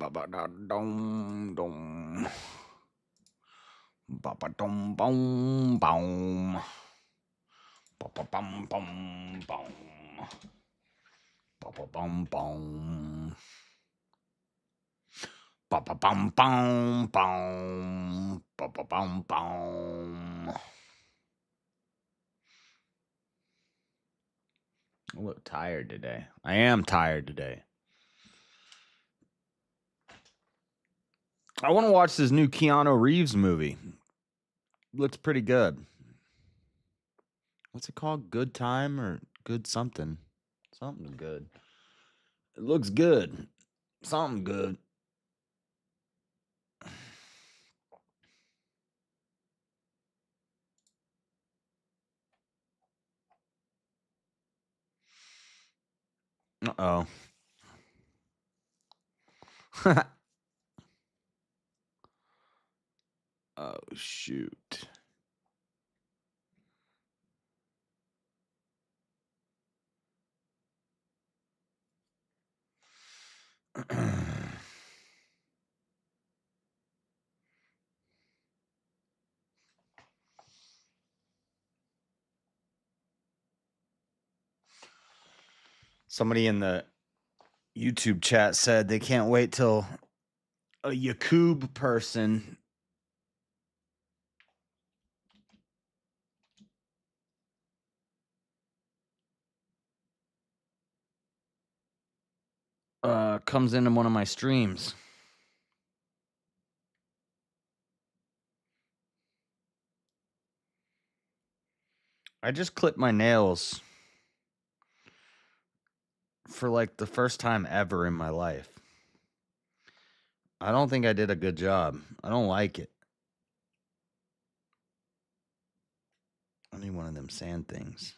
ba ba da dum dum. Ba ba dum bum bum. Ba ba bum bum bum. Ba ba bum bum. Ba ba bum bum bum. Ba ba bum bum. I look tired today. I am tired today. I want to watch this new Keanu Reeves movie. Looks pretty good. What's it called? Good Time or Good Something? Something good. It looks good. Something good. Uh-oh. Oh, shoot. Somebody in the YouTube chat said they can't wait till a Yakub person comes into one of my streams. I just clipped my nails for like the first time ever in my life. I don't think I did a good job. I don't like it. I need one of them sand things.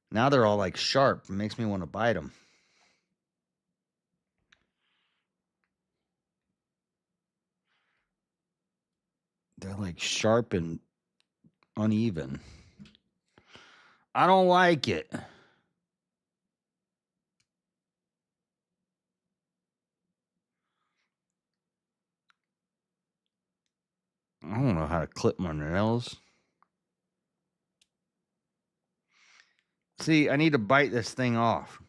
Now they're all like sharp. It makes me want to bite them. They're like sharp and uneven. I don't like it. I don't know how to clip my nails. See, I need to bite this thing off.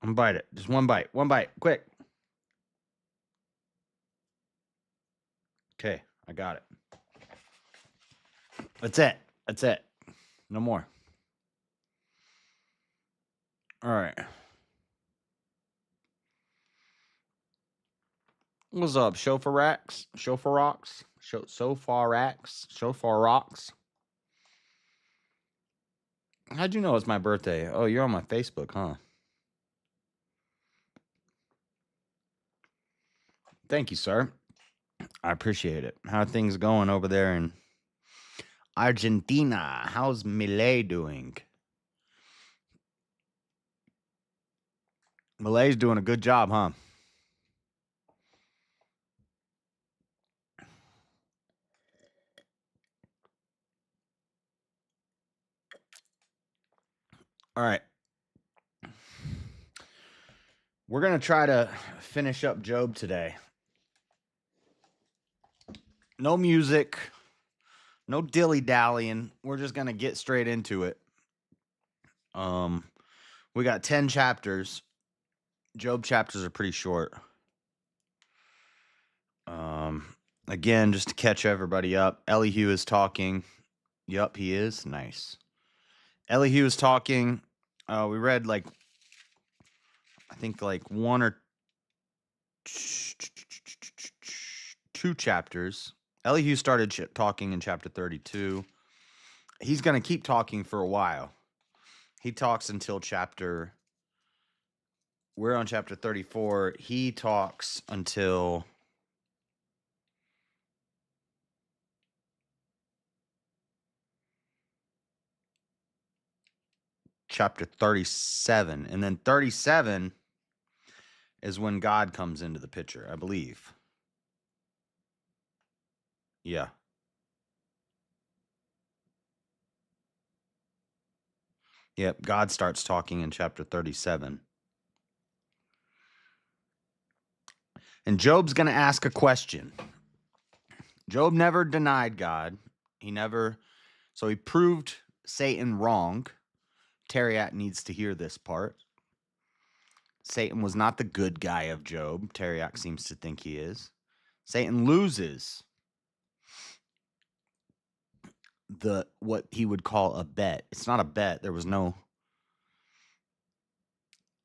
I'm bite it. Just one bite. One bite. Quick. Okay, I got it. That's it. That's it. No more. All right. What's up, Shofarax? Shofarox? Sofarax? Shofarox? How'd you know it's my birthday? Oh, you're on my Facebook, huh? Thank you, sir. I appreciate it. How are things going over there in Argentina? How's Millet doing? Millet's doing a good job, huh? All right. We're going to try to finish up Job today. No music, no dilly-dallying. We're just going to get straight into it. We got 10 chapters. Job chapters are pretty short. Again, just to catch everybody up, Elihu is talking. Yup, he is. Nice. Elihu is talking. We read I think one or two chapters. Elihu started talking in chapter 32. He's going to keep talking for a while. He talks until we're on chapter 34. He talks until chapter 37. And then 37 is when God comes into the picture, I believe. Yeah. Yep, God starts talking in chapter 37. And Job's going to ask a question. Job never denied God. So he proved Satan wrong. Teriak needs to hear this part. Satan was not the good guy of Job. Teriak seems to think he is. Satan loses what he would call a bet. It's not a bet. There was no,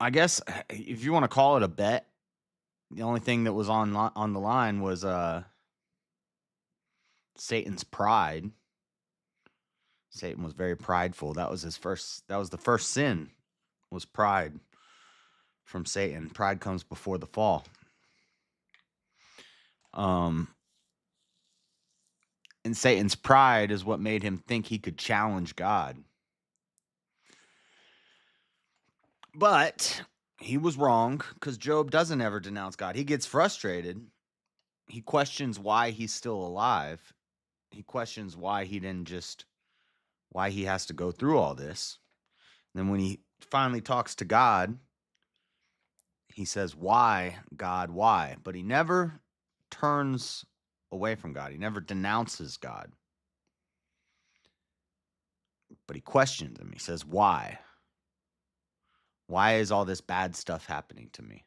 I guess if you want to call it a bet, the only thing that was on the line was Satan's pride. Satan was very prideful. That was the first sin, was pride from Satan. Pride comes before the fall. And Satan's pride is what made him think he could challenge God. But he was wrong, because Job doesn't ever denounce God. He gets frustrated. He questions why he's still alive. He questions why he has to go through all this. And then when he finally talks to God, he says, "Why, God, why?" But he never turns away from God. He never denounces God. But he questions him. He says, "Why? Why is all this bad stuff happening to me?"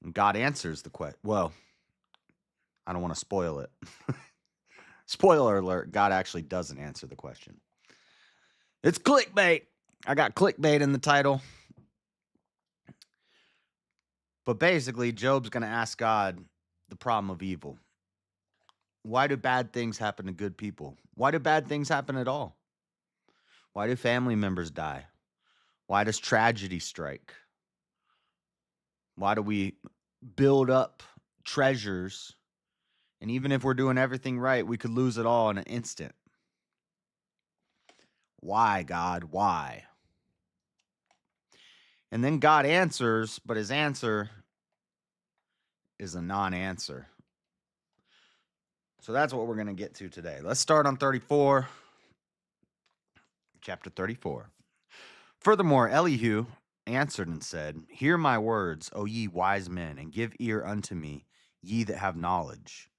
And God answers the question. Well, I don't want to spoil it. Spoiler alert, God actually doesn't answer the question. It's clickbait. I got clickbait in the title. But basically, Job's going to ask God the problem of evil. Why do bad things happen to good people? Why do bad things happen at all? Why do family members die? Why does tragedy strike? Why do we build up treasures? And even if we're doing everything right, we could lose it all in an instant. Why, God? Why? And then God answers, but his answer is a non-answer. So that's what we're going to get to today. Let's start on 34, chapter 34. Furthermore, Elihu answered and said, "Hear my words, O ye wise men, and give ear unto me, ye that have knowledge.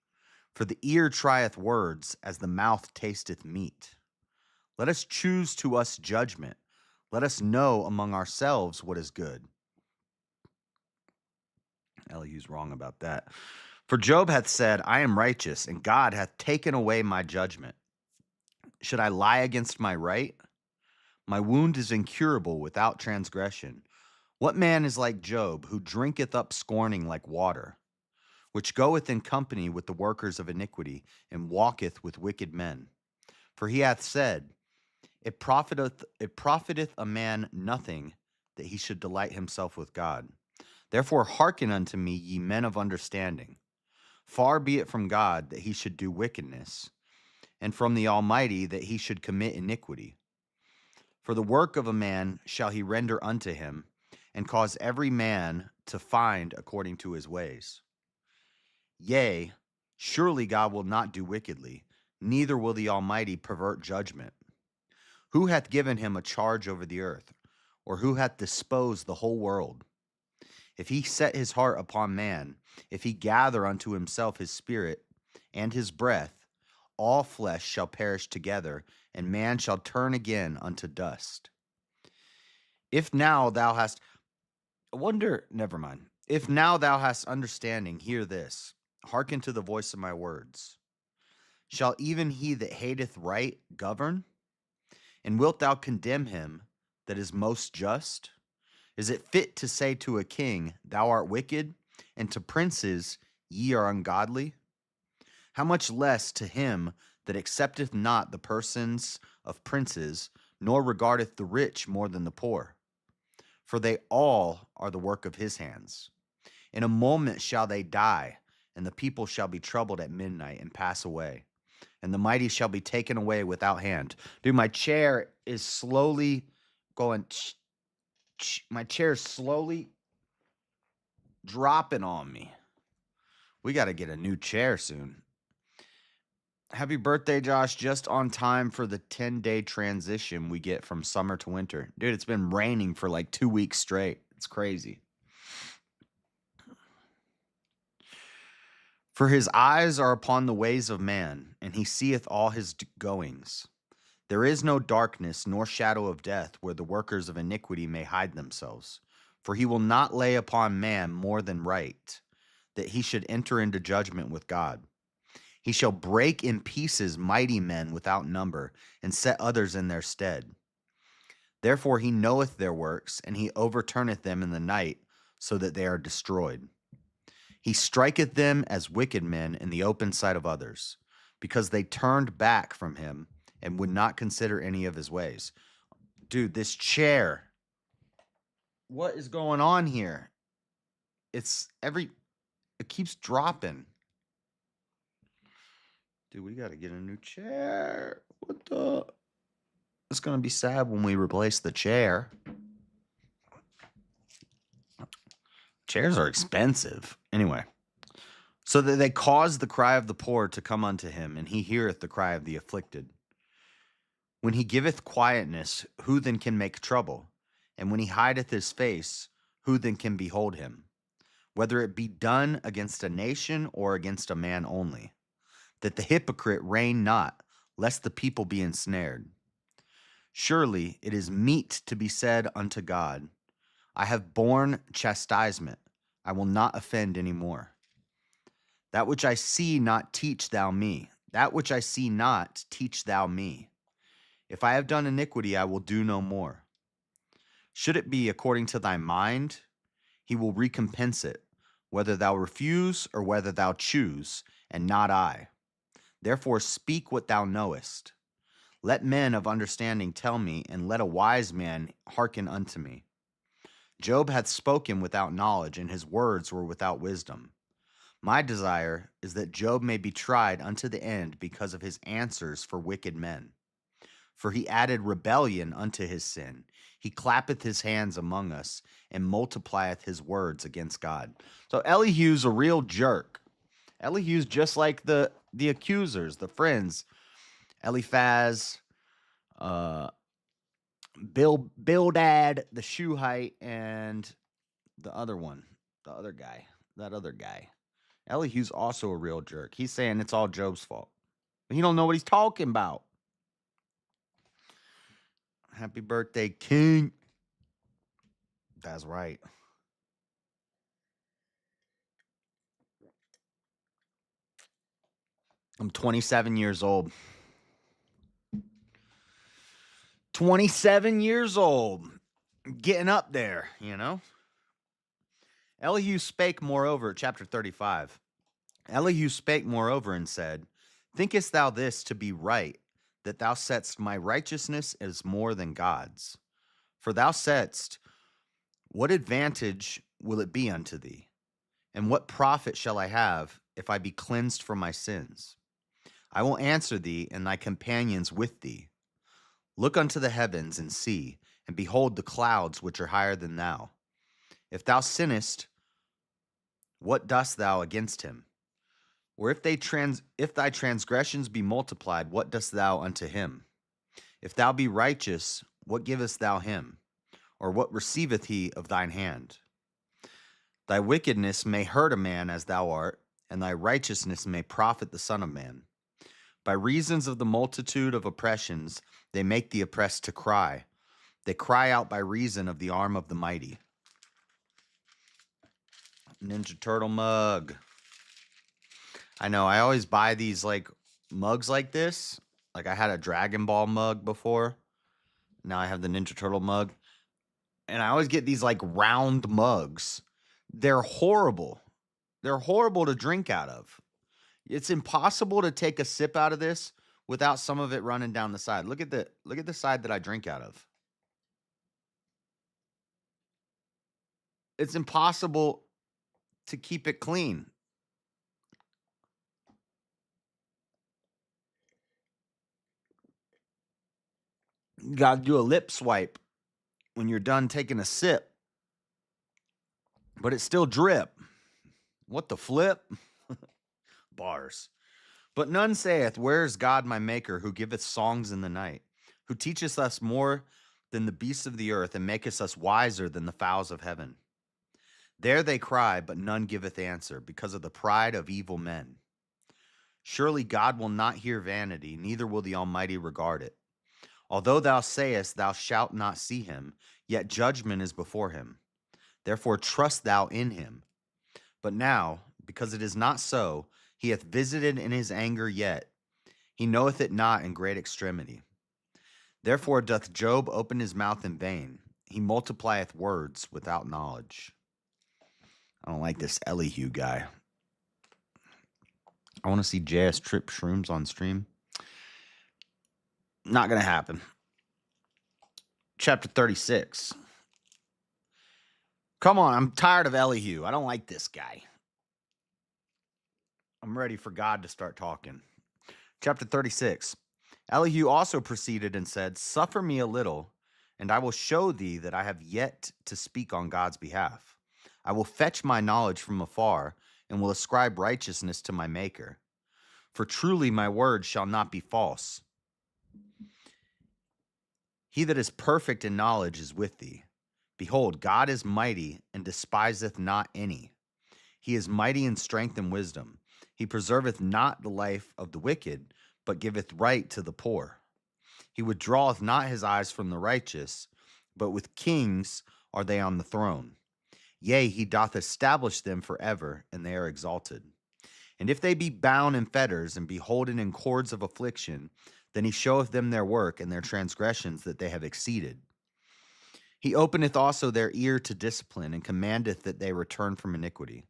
For the ear trieth words, as the mouth tasteth meat. Let us choose to us judgment. Let us know among ourselves what is good." Elihu's wrong about that. "For Job hath said, I am righteous, and God hath taken away my judgment. Should I lie against my right? My wound is incurable without transgression. What man is like Job, who drinketh up scorning like water, which goeth in company with the workers of iniquity, and walketh with wicked men? For he hath said, It profiteth a man nothing that he should delight himself with God. Therefore hearken unto me, ye men of understanding. Far be it from God that he should do wickedness, and from the Almighty that he should commit iniquity. For the work of a man shall he render unto him, and cause every man to find according to his ways. Yea, surely God will not do wickedly, neither will the Almighty pervert judgment. Who hath given him a charge over the earth, or who hath disposed the whole world? If he set his heart upon man, if he gather unto himself his spirit and his breath, all flesh shall perish together, and man shall turn again unto dust. If now thou hast, never mind. If now thou hast understanding, hear this. Hearken to the voice of my words. Shall even he that hateth right govern? And wilt thou condemn him that is most just? Is it fit to say to a king, Thou art wicked, and to princes, Ye are ungodly? How much less to him that accepteth not the persons of princes, nor regardeth the rich more than the poor? For they all are the work of his hands. In a moment shall they die, and the people shall be troubled at midnight and pass away, and the mighty shall be taken away without hand. Dude, my chair is slowly going, my chair is slowly dropping on me. We got to get a new chair soon. Happy birthday, Josh. Just on time for the 10-day transition we get from summer to winter. Dude, it's been raining for like 2 weeks straight. It's crazy. For his eyes are upon the ways of man, and he seeth all his goings. There is no darkness nor shadow of death where the workers of iniquity may hide themselves. For he will not lay upon man more than right, that he should enter into judgment with God. He shall break in pieces mighty men without number, and set others in their stead. Therefore he knoweth their works, and he overturneth them in the night, so that they are destroyed. He striketh them as wicked men in the open sight of others, because they turned back from him and would not consider any of his ways. Dude, this chair. What is going on here? It keeps dropping. Dude, we got to get a new chair. What the? It's going to be sad when we replace the chair. Chairs are expensive. Anyway. So that they cause the cry of the poor to come unto him, and he heareth the cry of the afflicted. When he giveth quietness, who then can make trouble? And when he hideth his face, who then can behold him? Whether it be done against a nation or against a man only, that the hypocrite reign not, lest the people be ensnared. Surely it is meet to be said unto God, I have borne chastisement, I will not offend any more. That which I see not, teach thou me. That which I see not, teach thou me. If I have done iniquity, I will do no more. Should it be according to thy mind, he will recompense it, whether thou refuse or whether thou choose, and not I. Therefore speak what thou knowest. Let men of understanding tell me, and let a wise man hearken unto me. Job hath spoken without knowledge, and his words were without wisdom. My desire is that Job may be tried unto the end because of his answers for wicked men. For he added rebellion unto his sin. He clappeth his hands among us, and multiplieth his words against God. So Elihu's a real jerk. Elihu's just like the accusers, the friends. Eliphaz, Bildad, the Shuhite, and the other one, that other guy. Elihu's also a real jerk. He's saying it's all Job's fault. But he don't know what he's talking about. Happy birthday, King. That's right. I'm 27 years old. 27 years old. Getting up there, you know? Elihu spake moreover, chapter 35. Elihu spake moreover and said, Thinkest thou this to be right, that thou settest my righteousness as more than God's? For thou saidst, What advantage will it be unto thee? And what profit shall I have if I be cleansed from my sins? I will answer thee and thy companions with thee. Look unto the heavens and see, and behold the clouds which are higher than thou. If thou sinnest, what dost thou against him? Or if thy transgressions be multiplied, what dost thou unto him? If thou be righteous, what givest thou him? Or what receiveth he of thine hand? Thy wickedness may hurt a man as thou art, and thy righteousness may profit the Son of Man. By reasons of the multitude of oppressions, they make the oppressed to cry. They cry out by reason of the arm of the mighty. Ninja Turtle mug. I know, I always buy these like mugs like this. Like I had a Dragon Ball mug before. Now I have the Ninja Turtle mug. And I always get these like round mugs. They're horrible. They're horrible to drink out of. It's impossible to take a sip out of this without some of it running down the side. Look at the side that I drink out of. It's impossible to keep it clean. You got to do a lip swipe when you're done taking a sip. But it still drip. What the flip? Bars. But none saith, where is God my maker, who giveth songs in the night, who teacheth us more than the beasts of the earth, and maketh us wiser than the fowls of heaven? There they cry, but none giveth answer, because of the pride of evil men. Surely God will not hear vanity, neither will the Almighty regard it. Although thou sayest thou shalt not see him, yet judgment is before him. Therefore trust thou in him. But now, because it is not so, he hath visited in his anger yet. He knoweth it not in great extremity. Therefore doth Job open his mouth in vain. He multiplieth words without knowledge. I don't like this Elihu guy. I want to see JS trip shrooms on stream. Not going to happen. Chapter 36. Come on, I'm tired of Elihu. I don't like this guy. I'm ready for God to start talking. Chapter 36. Elihu also proceeded and said, suffer me a little, and I will show thee that I have yet to speak on God's behalf. I will fetch my knowledge from afar, and will ascribe righteousness to my Maker. For truly my word shall not be false. He that is perfect in knowledge is with thee. Behold, God is mighty, and despiseth not any. He is mighty in strength and wisdom. He preserveth not the life of the wicked, but giveth right to the poor. He withdraweth not his eyes from the righteous, but with kings are they on the throne. Yea, he doth establish them forever, and they are exalted. And if they be bound in fetters, and be holden in cords of affliction, then he showeth them their work and their transgressions that they have exceeded. He openeth also their ear to discipline, and commandeth that they return from iniquity.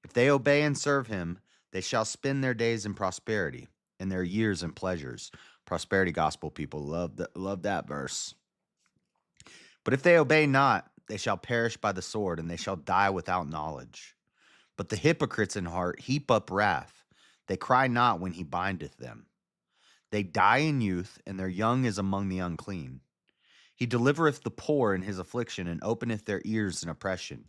If they obey and serve him, they shall spend their days in prosperity, and their years in pleasures. Prosperity gospel people love that verse. But if they obey not, they shall perish by the sword, and they shall die without knowledge. But the hypocrites in heart heap up wrath. They cry not when he bindeth them. They die in youth, and their young is among the unclean. He delivereth the poor in his affliction, and openeth their ears in oppression.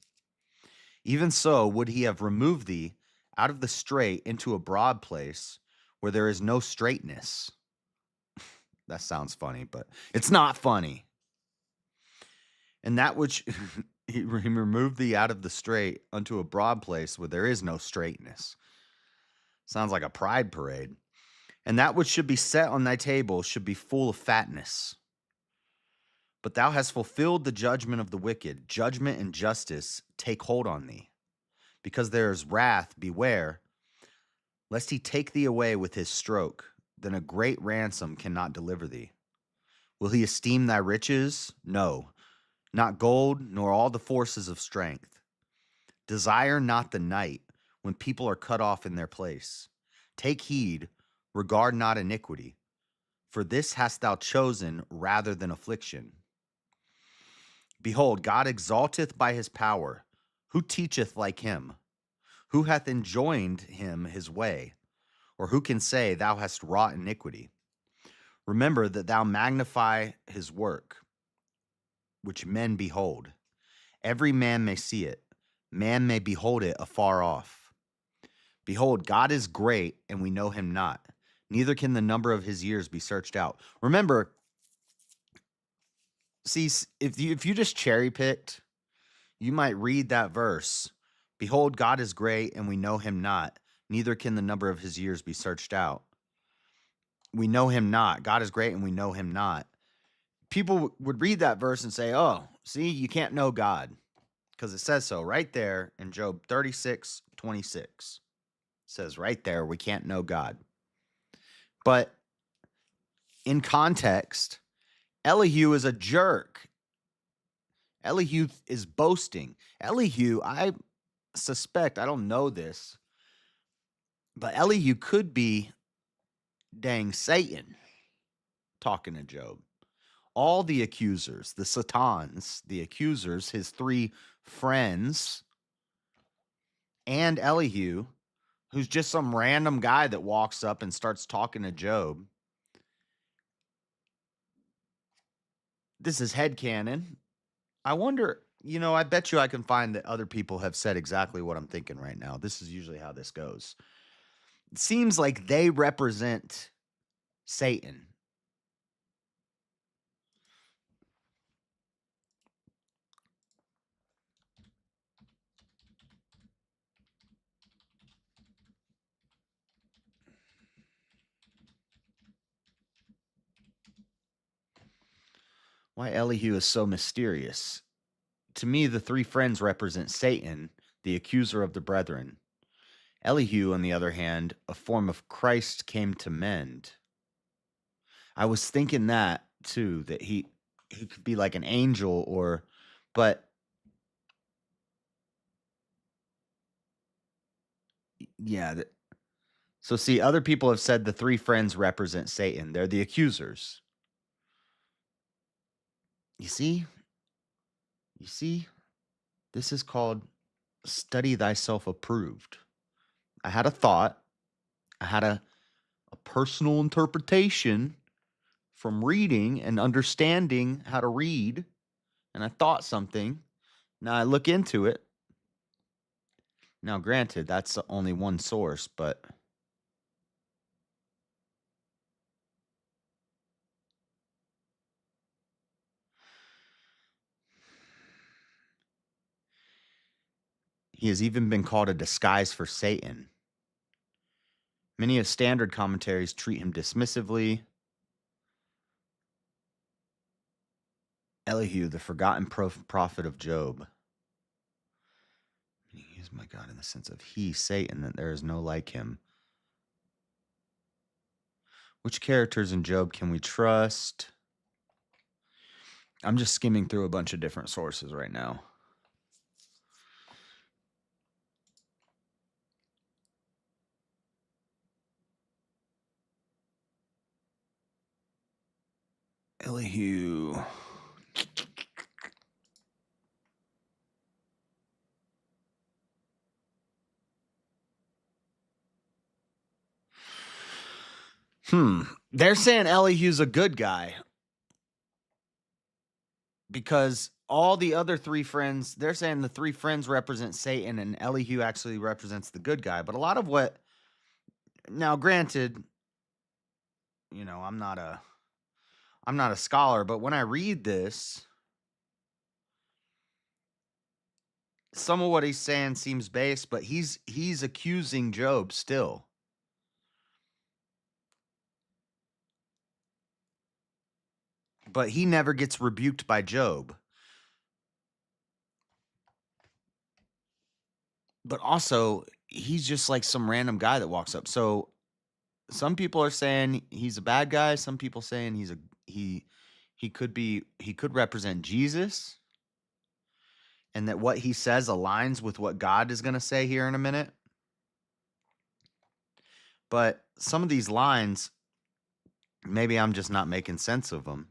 Even so would he have removed thee out of the strait into a broad place where there is no straightness. That sounds funny, but it's not funny. And that which he removed thee out of the strait unto a broad place where there is no straightness. Sounds like a pride parade. And that which should be set on thy table should be full of fatness. But thou hast fulfilled the judgment of the wicked. Judgment and justice take hold on thee. Because there is wrath, beware, lest he take thee away with his stroke. Then a great ransom cannot deliver thee. Will he esteem thy riches? No, not gold, nor all the forces of strength. Desire not the night, when people are cut off in their place. Take heed, regard not iniquity, for this hast thou chosen rather than affliction. Behold, God exalteth by his power. Who teacheth like him? Who hath enjoined him his way? Or who can say, thou hast wrought iniquity? Remember that thou magnify his work, which men behold. Every man may see it. Man may behold it afar off. Behold, God is great, and we know him not. Neither can the number of his years be searched out. Remember, see, if you just cherry picked, you might read that verse. Behold, God is great, and we know him not. Neither can the number of his years be searched out. We know him not. God is great, and we know him not. People would read that verse and say, oh, see, you can't know God. Because it says so right there in Job 36:26. It says right there, we can't know God. But in context, Elihu is a jerk. Elihu is boasting. Elihu, I suspect, I don't know this, but Elihu could be dang Satan talking to Job. All the accusers, the Satans, the accusers, his three friends, and Elihu, who's just some random guy that walks up and starts talking to Job. This is headcanon. I wonder, I bet you I can find that other people have said exactly what I'm thinking right now. This is usually how this goes. seems like they represent Satan. Why Elihu is so mysterious. To me, the three friends represent Satan, the accuser of the brethren. Elihu, on the other hand, a form of Christ came to mend. I was thinking that too, that he could be like an angel but yeah. So see, other people have said the three friends represent Satan. They're the accusers. You see? You see? This is called study thyself approved. I had a thought. I had a personal interpretation from reading and understanding how to read, and I thought something. Now I look into it. Now, granted, that's only one source, but he has even been called a disguise for Satan. Many of standard commentaries treat him dismissively. Elihu, the forgotten prophet of Job. He is my God in the sense of he, Satan, that there is no like him. Which characters in Job can we trust? I'm just skimming through a bunch of different sources right now. Elihu. They're saying Elihu's a good guy because all the other three friends, they're saying the three friends represent Satan and Elihu actually represents the good guy. But a lot of what, now granted, I'm not a scholar, but when I read this, some of what he's saying seems base, but he's accusing Job still. But he never gets rebuked by Job. But also, he's just like some random guy that walks up. So some people are saying he's a bad guy. Some people saying he could represent Jesus, and that what he says aligns with what God is going to say here in a minute. But some of these lines, maybe I'm just not making sense of them.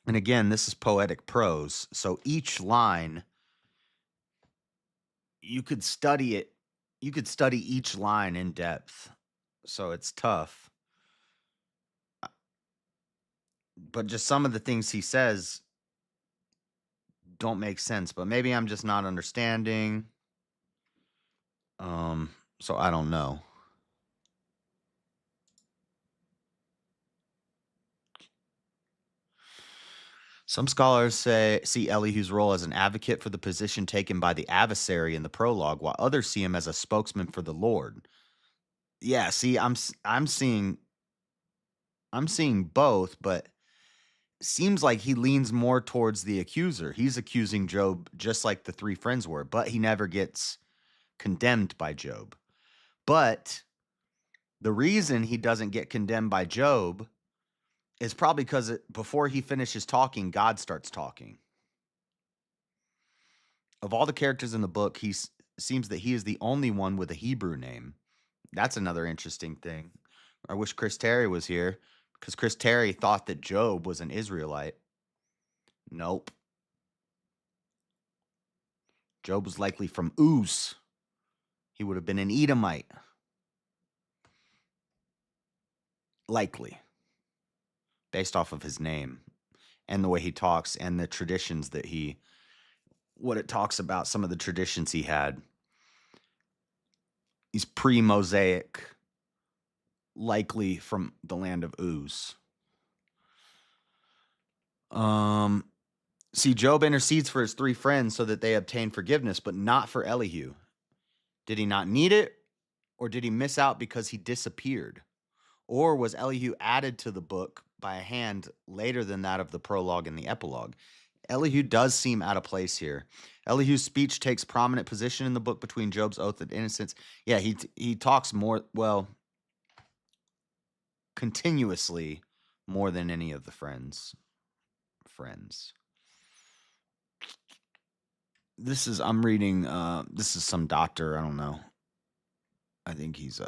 And again, this is poetic prose, so each line, you could study it. You could study each line in depth. So it's tough. But just some of the things he says don't make sense, but maybe I'm just not understanding. So I don't know. Some scholars see Elihu's role as an advocate for the position taken by the adversary in the prologue, while others see him as a spokesman for the Lord. Yeah, see, I'm seeing both, but seems like he leans more towards the accuser. He's accusing Job just like the three friends were, but he never gets condemned by Job. But the reason he doesn't get condemned by Job is probably because before he finishes talking, God starts talking. Of all the characters in the book, seems that he is the only one with a Hebrew name. That's another interesting thing. I wish Chris Terry was here because Chris Terry thought that Job was an Israelite. Nope. Job was likely from Uz. He would have been an Edomite. Likely. Based off of his name and the way he talks and the traditions that what it talks about, some of the traditions he had. He's pre-Mosaic, likely from the land of Uz. See, Job intercedes for his three friends so that they obtain forgiveness, but not for Elihu. Did he not need it, or did he miss out because he disappeared? Or was Elihu added to the book by a hand later than that of the prologue and the epilogue? Elihu does seem out of place here. Elihu's speech takes prominent position in the book between Job's oath of innocence. Yeah, he talks more, well, continuously more than any of the friends. I'm reading, this is some doctor, I don't know. I think he's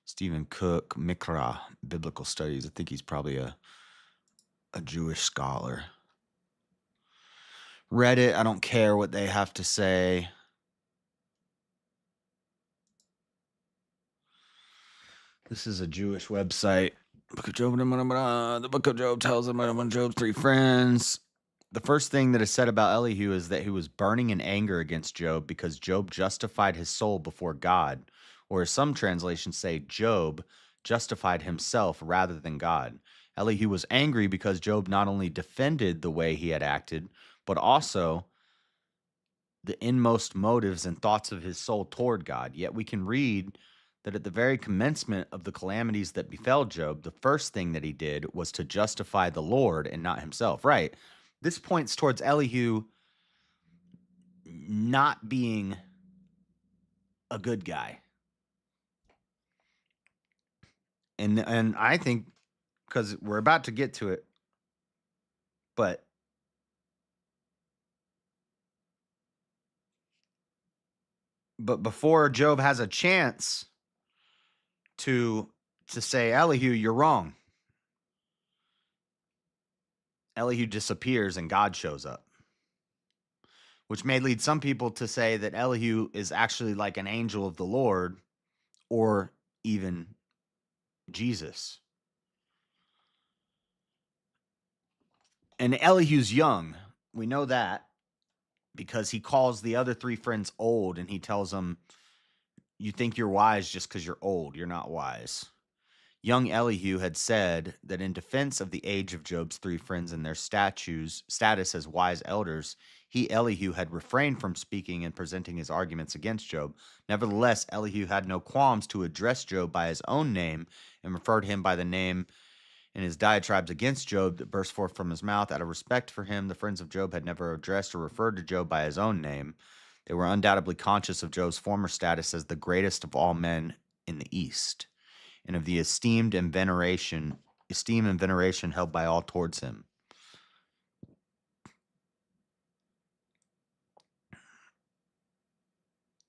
Stephen Cook, Mikra, Biblical Studies. I think he's probably a Jewish scholar. Read it. I don't care what they have to say. This is a Jewish website. Book of Job. The Book of Job tells him about Job's three friends. The first thing that is said about Elihu is that he was burning in anger against Job because Job justified his soul before God. Or as some translations say, Job justified himself rather than God. Elihu was angry because Job not only defended the way he had acted, but also the inmost motives and thoughts of his soul toward God. Yet we can read that at the very commencement of the calamities that befell Job, the first thing that he did was to justify the Lord and not himself. Right. This points towards Elihu not being a good guy. And I think, because we're about to get to it, but before Job has a chance to say, Elihu, you're wrong, Elihu disappears and God shows up, which may lead some people to say that Elihu is actually like an angel of the Lord or even Jesus. And Elihu's young. We know that because he calls the other three friends old and he tells them, you think you're wise just because you're old. You're not wise. Young Elihu had said that in defense of the age of Job's three friends and their status as wise elders, he, Elihu, had refrained from speaking and presenting his arguments against Job. Nevertheless, Elihu had no qualms to address Job by his own name and referred him by the name in his diatribes against Job that burst forth from his mouth. Out of respect for him, the friends of Job had never addressed or referred to Job by his own name. They were undoubtedly conscious of Job's former status as the greatest of all men in the East, and of the esteem and veneration held by all towards him.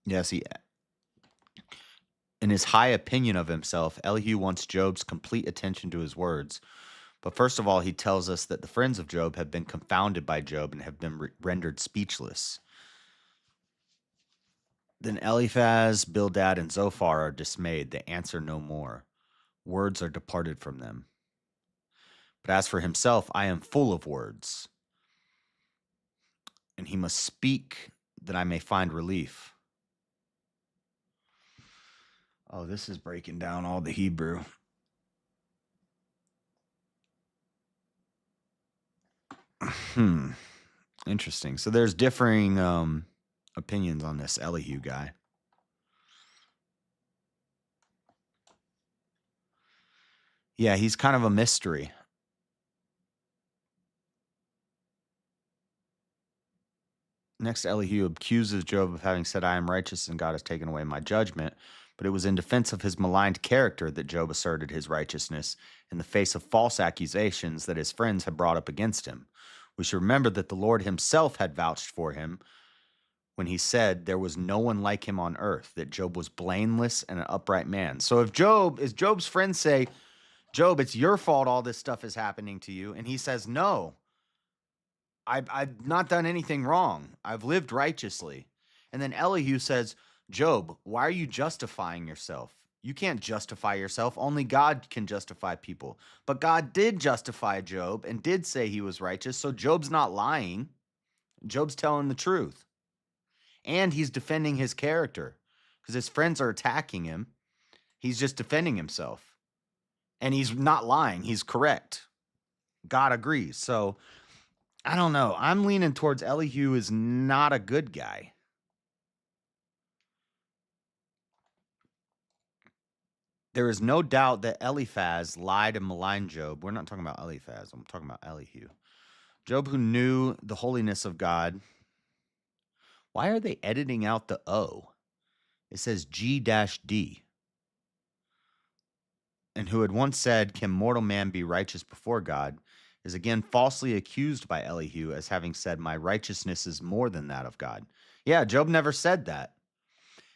Yes, in his high opinion of himself, Elihu wants Job's complete attention to his words. But first of all, he tells us that the friends of Job have been confounded by Job and have been rendered speechless. Then Eliphaz, Bildad, and Zophar are dismayed. They answer no more. Words are departed from them. But as for himself, I am full of words, and he must speak that I may find relief. Oh, this is breaking down all the Hebrew. Interesting. So there's differing opinions on this Elihu guy. Yeah, he's kind of a mystery. Next, Elihu accuses Job of having said, I am righteous and God has taken away my judgment. But it was in defense of his maligned character that Job asserted his righteousness in the face of false accusations that his friends had brought up against him. We should remember that the Lord himself had vouched for him when he said there was no one like him on earth, that Job was blameless and an upright man. So if Job's friends say, Job, it's your fault all this stuff is happening to you, and he says, no, I've not done anything wrong. I've lived righteously. And then Elihu says, Job, why are you justifying yourself? You can't justify yourself. Only God can justify people. But God did justify Job and did say he was righteous. So Job's not lying. Job's telling the truth. And he's defending his character. because his friends are attacking him. He's just defending himself. And he's not lying. He's correct. God agrees. So I don't know. I'm leaning towards Elihu is not a good guy. There is no doubt that Eliphaz lied and maligned Job. We're not talking about Eliphaz. I'm talking about Elihu. Job, who knew the holiness of God. Why are they editing out the O? It says G-D. And who had once said, "Can mortal man be righteous before God?" is again falsely accused by Elihu as having said, "My righteousness is more than that of God." Yeah, Job never said that.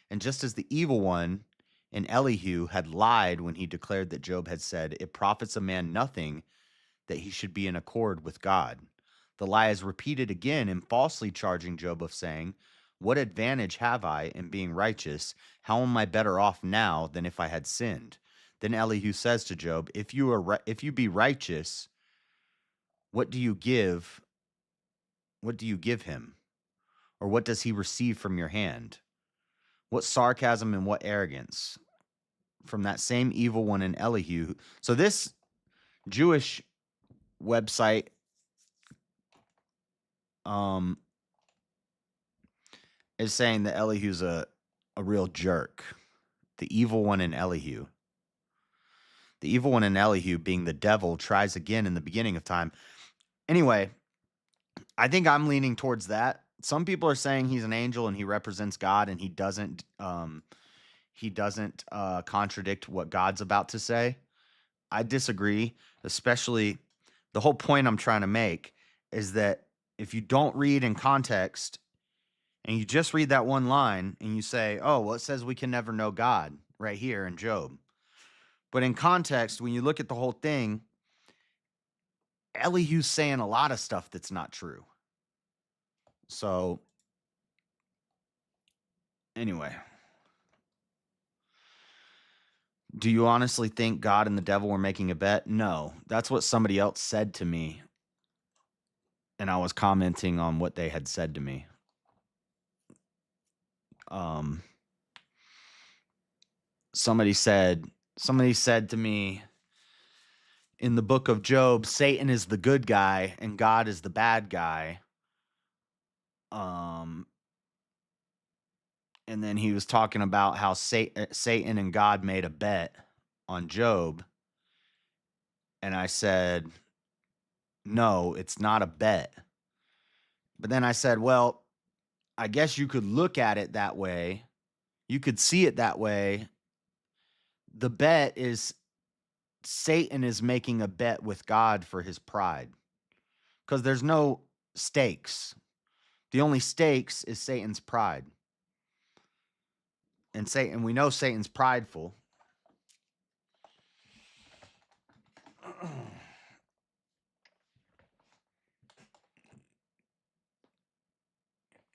And just as the evil one in Elihu had lied when he declared that Job had said, "It profits a man nothing that he should be in accord with God," the lie is repeated again in falsely charging Job of saying, "What advantage have I in being righteous? How am I better off now than if I had sinned?" Then Elihu says to Job, if you be righteous, what do you give? What do you give him? Or what does he receive from your hand? What sarcasm and what arrogance from that same evil one in Elihu. So this Jewish website is saying that Elihu's a real jerk. The evil one in Elihu. The evil one in Elihu, being the devil, tries again in the beginning of time. Anyway, I think I'm leaning towards that. Some people are saying he's an angel and he represents God and he doesn't contradict what God's about to say. I disagree, especially the whole point I'm trying to make is that if you don't read in context and you just read that one line and you say, "Oh, well, it says we can never know God right here in Job." But in context, when you look at the whole thing, Elihu's saying a lot of stuff that's not true. So, anyway, do you honestly think God and the devil were making a bet? No, that's what somebody else said to me. And I was commenting on what they had said to me. Somebody said to me in the book of Job, Satan is the good guy and God is the bad guy. And then he was talking about how Satan and God made a bet on Job. And I said, no, it's not a bet. But then I said, well, I guess you could look at it that way. You could see it that way. The bet is Satan is making a bet with God for his pride. Because there's no stakes. The only stakes is Satan's pride. And we know Satan's prideful.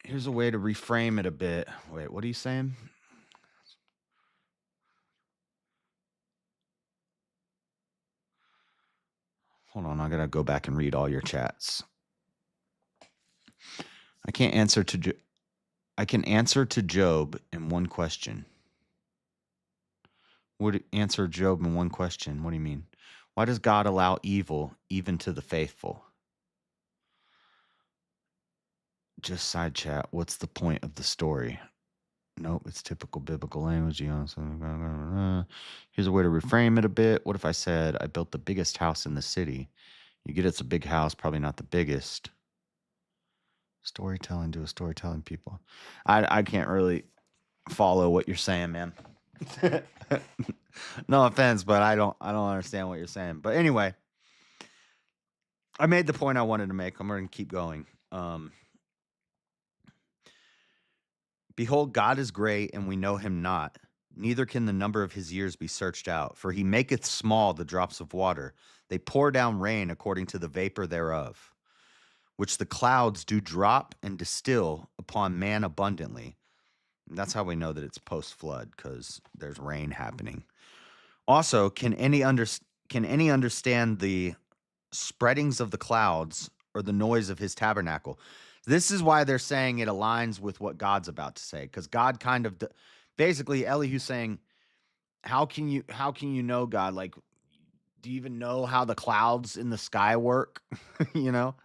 Here's a way to reframe it a bit. Wait, what are you saying? Hold on, I gotta go back and read all your chats. I can answer to Job in one question. Would answer Job in one question. What do you mean? Why does God allow evil even to the faithful? Just side chat. What's the point of the story? Nope, it's typical biblical language. Here's a way to reframe it a bit. What if I said I built the biggest house in the city? You get it's a big house, probably not the biggest. Storytelling to a storytelling people. I can't really follow what you're saying, man. No offense, but I don't understand what you're saying. But anyway, I made the point I wanted to make. I'm going to keep going. Behold, God is great, and we know him not. Neither can the number of his years be searched out. For he maketh small the drops of water. They pour down rain according to the vapor thereof, which the clouds do drop and distill upon man abundantly. And that's how we know that it's post-flood, because there's rain happening. Also, can any understand the spreadings of the clouds or the noise of his tabernacle? This is why they're saying it aligns with what God's about to say, because God kind of basically Elihu's saying, how can you know God? Like, do you even know how the clouds in the sky work? you know?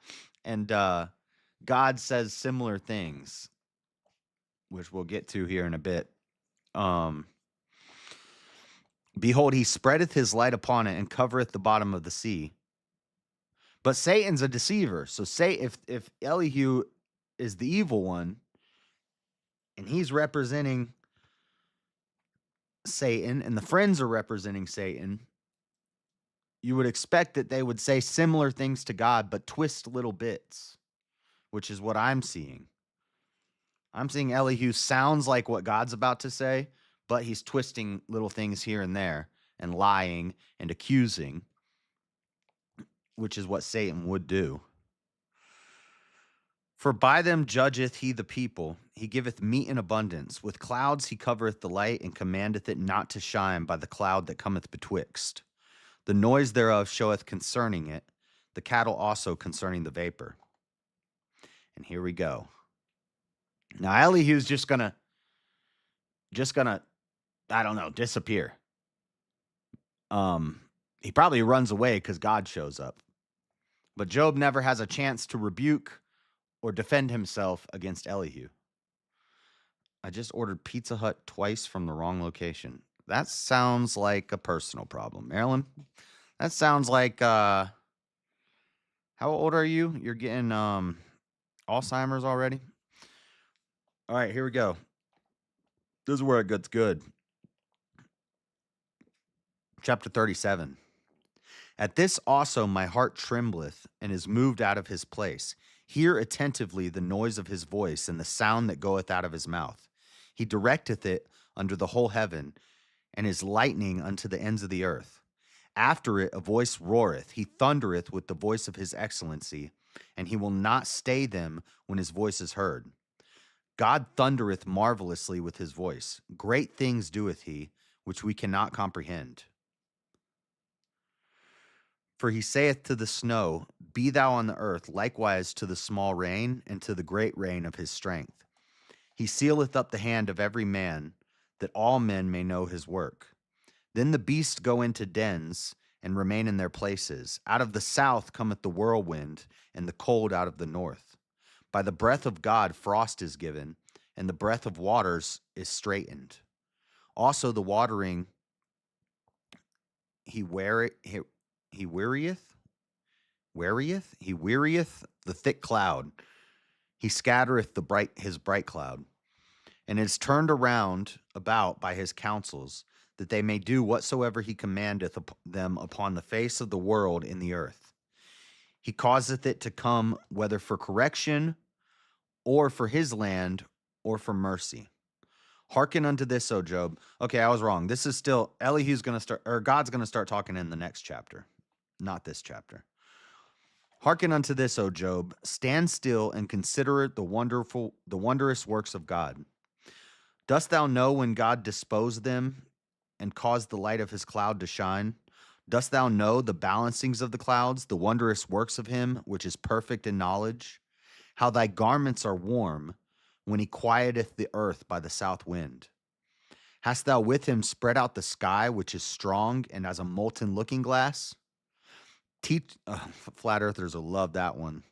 And God says similar things, which we'll get to here in a bit. Um, Behold, he spreadeth his light upon it and covereth the bottom of the sea. But Satan's a deceiver. So say if Elihu is the evil one and he's representing Satan and the friends are representing Satan, you would expect that they would say similar things to God, but twist little bits, which is what I'm seeing. I'm seeing Elihu sounds like what God's about to say, but he's twisting little things here and there and lying and accusing, which is what Satan would do. For by them judgeth he the people. He giveth meat in abundance. With clouds he covereth the light, and commandeth it not to shine by the cloud that cometh betwixt. The noise thereof showeth concerning it, the cattle also concerning the vapor. And here we go. Now Elihu's just gonna, I don't know, disappear. He probably runs away because God shows up. But Job never has a chance to rebuke or defend himself against Elihu. I just ordered Pizza Hut twice from the wrong location. That sounds like a personal problem. Marilyn, that sounds like, how old are you? You're getting Alzheimer's already? All right, here we go. This is where it gets good. Chapter 37. At this also my heart trembleth and is moved out of his place. Hear attentively the noise of his voice and the sound that goeth out of his mouth. He directeth it under the whole heaven, and his lightning unto the ends of the earth. After it a voice roareth, he thundereth with the voice of his excellency, and he will not stay them when his voice is heard. God thundereth marvelously with his voice. Great things doeth he, which we cannot comprehend. For he saith to the snow, Be thou on the earth, likewise to the small rain, and to the great rain of his strength. He sealeth up the hand of every man, that all men may know his work. Then the beasts go into dens, and remain in their places. Out of the south cometh the whirlwind, and the cold out of the north. By the breath of God frost is given, and the breath of waters is straitened. Also the watering he wearieth the thick cloud. He scattereth his bright cloud, and is turned around about by his counsels, that they may do whatsoever he commandeth them upon the face of the world in the earth. He causeth it to come, whether for correction, or for his land, or for mercy. Hearken unto this, O Job. Okay, I was wrong. This is still, Elihu's going to start, or God's going to start talking in the next chapter, not this chapter. Hearken unto this, O Job. Stand still and consider the wondrous works of God. Dost thou know when God disposed them and caused the light of his cloud to shine? Dost thou know the balancings of the clouds, the wondrous works of him, which is perfect in knowledge? How thy garments are warm when he quieteth the earth by the south wind. Hast thou with him spread out the sky, which is strong and as a molten looking glass? Flat earthers will love that one.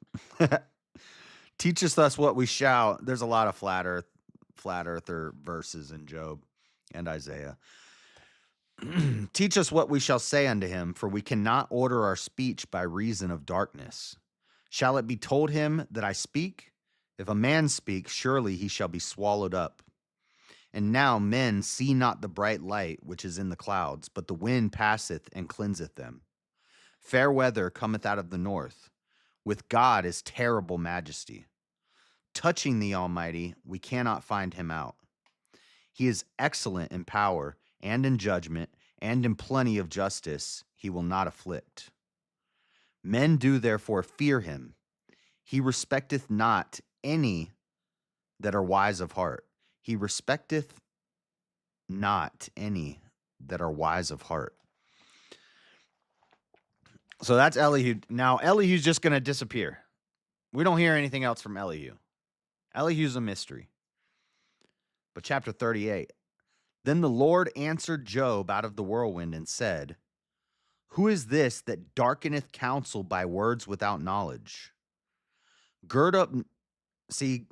Teachest us what we shall. There's a lot of flat earther verses in Job and Isaiah. Teach us what we shall say unto him, for we cannot order our speech by reason of darkness. Shall it be told him that I speak? If a man speak, surely he shall be swallowed up. And now men see not the bright light which is in the clouds, but the wind passeth and cleanseth them. Fair weather cometh out of the north. With God is terrible majesty. Touching the Almighty, we cannot find him out. He is excellent in power and in judgment, and in plenty of justice he will not afflict. Men do therefore fear him. He respecteth not any that are wise of heart. He respecteth not any that are wise of heart. So that's Elihu. Now, Elihu's just going to disappear. We don't hear anything else from Elihu. Elihu's a mystery. But chapter 38. Then the Lord answered Job out of the whirlwind and said, who is this that darkeneth counsel by words without knowledge? Gird up. See,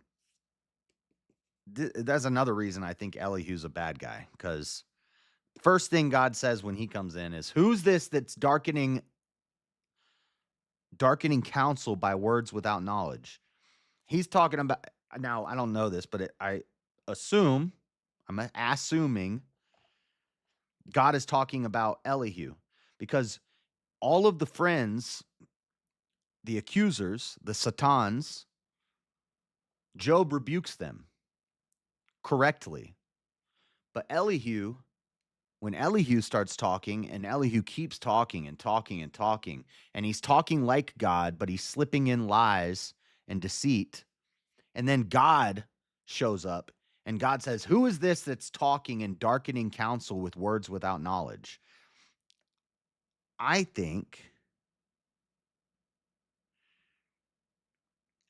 that's another reason I think Elihu's a bad guy, because first thing God says when he comes in is, who's this that's darkening counsel by words without knowledge? He's talking about, now I don't know this, but I'm assuming God is talking about Elihu, because all of the friends, the accusers, the Satans, Job rebukes them correctly. But Elihu, when Elihu starts talking, and Elihu keeps talking and talking and talking, and he's talking like God, but he's slipping in lies and deceit, and then God shows up, and God says, who is this that's talking and darkening counsel with words without knowledge? I think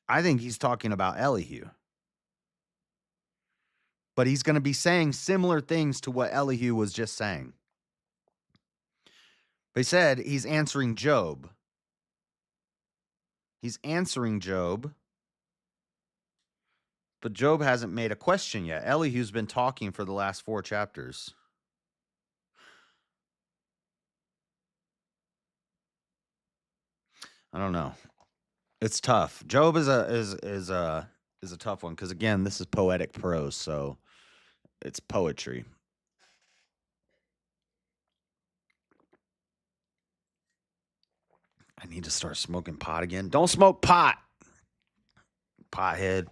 he's talking about Elihu. But he's going to be saying similar things to what Elihu was just saying. They said he's answering Job. He's answering Job. But Job hasn't made a question yet. Elihu's been talking for the last 4 chapters. I don't know. It's tough. Job is a tough one, because again, this is poetic prose, so it's poetry. I need to start smoking pot again. Don't smoke pot, pothead.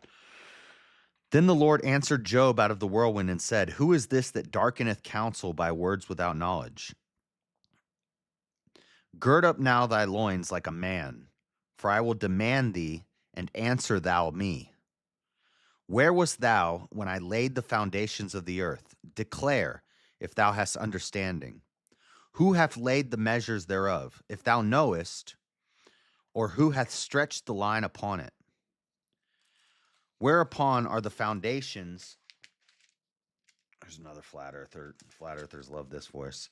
Then the Lord answered Job out of the whirlwind and said, who is this that darkeneth counsel by words without knowledge? Gird up now thy loins like a man, for I will demand thee, and answer thou me. Where wast thou when I laid the foundations of the earth? Declare, if thou hast understanding. Who hath laid the measures thereof, if thou knowest, or who hath stretched the line upon it? Whereupon are the foundations? There's another flat earther. Flat earthers love this voice.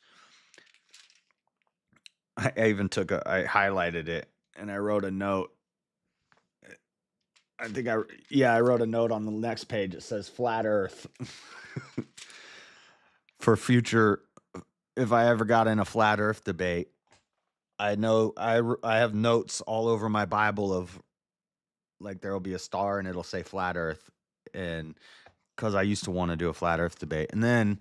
I even I highlighted it and I wrote a note. I wrote a note on the next page. It says flat earth for future. If I ever got in a flat earth debate, I know I have notes all over my Bible of, like, there will be a star and it'll say flat earth. And because I used to want to do a flat earth debate. And then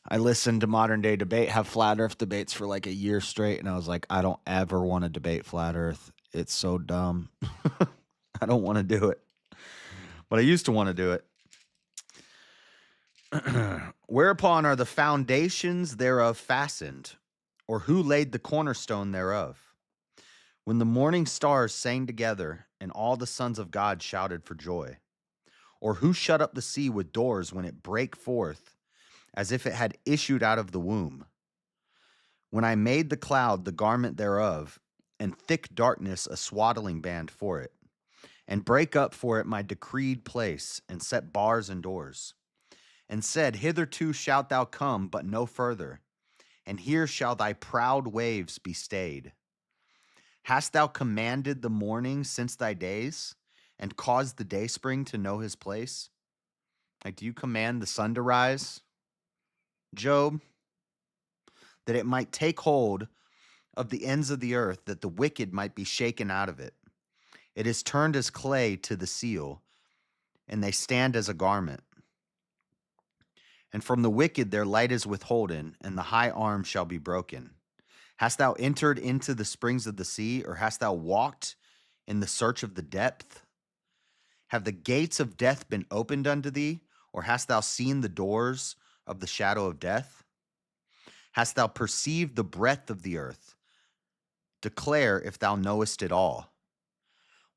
I listened to Modern Day Debate have flat earth debates for like a year straight. And I was like, I don't ever want to debate flat earth. It's so dumb. I don't want to do it. But I used to want to do it. Whereupon are the foundations thereof fastened, or who laid the cornerstone thereof? When the morning stars sang together, and all the sons of God shouted for joy? Or who shut up the sea with doors when it brake forth, as if it had issued out of the womb? When I made the cloud the garment thereof, and thick darkness a swaddling band for it, and brake up for it my decreed place, and set bars and doors, and said, hitherto shalt thou come, but no further, and here shall thy proud waves be stayed. Hast thou commanded the morning since thy days, and caused the dayspring to know his place? Like, do you command the sun to rise, Job, that it might take hold of the ends of the earth, that the wicked might be shaken out of it? It is turned as clay to the seal, and they stand as a garment. And from the wicked their light is withholden, and the high arm shall be broken. Hast thou entered into the springs of the sea, or hast thou walked in the search of the depth? Have the gates of death been opened unto thee, or hast thou seen the doors of the shadow of death? Hast thou perceived the breadth of the earth? Declare if thou knowest it all.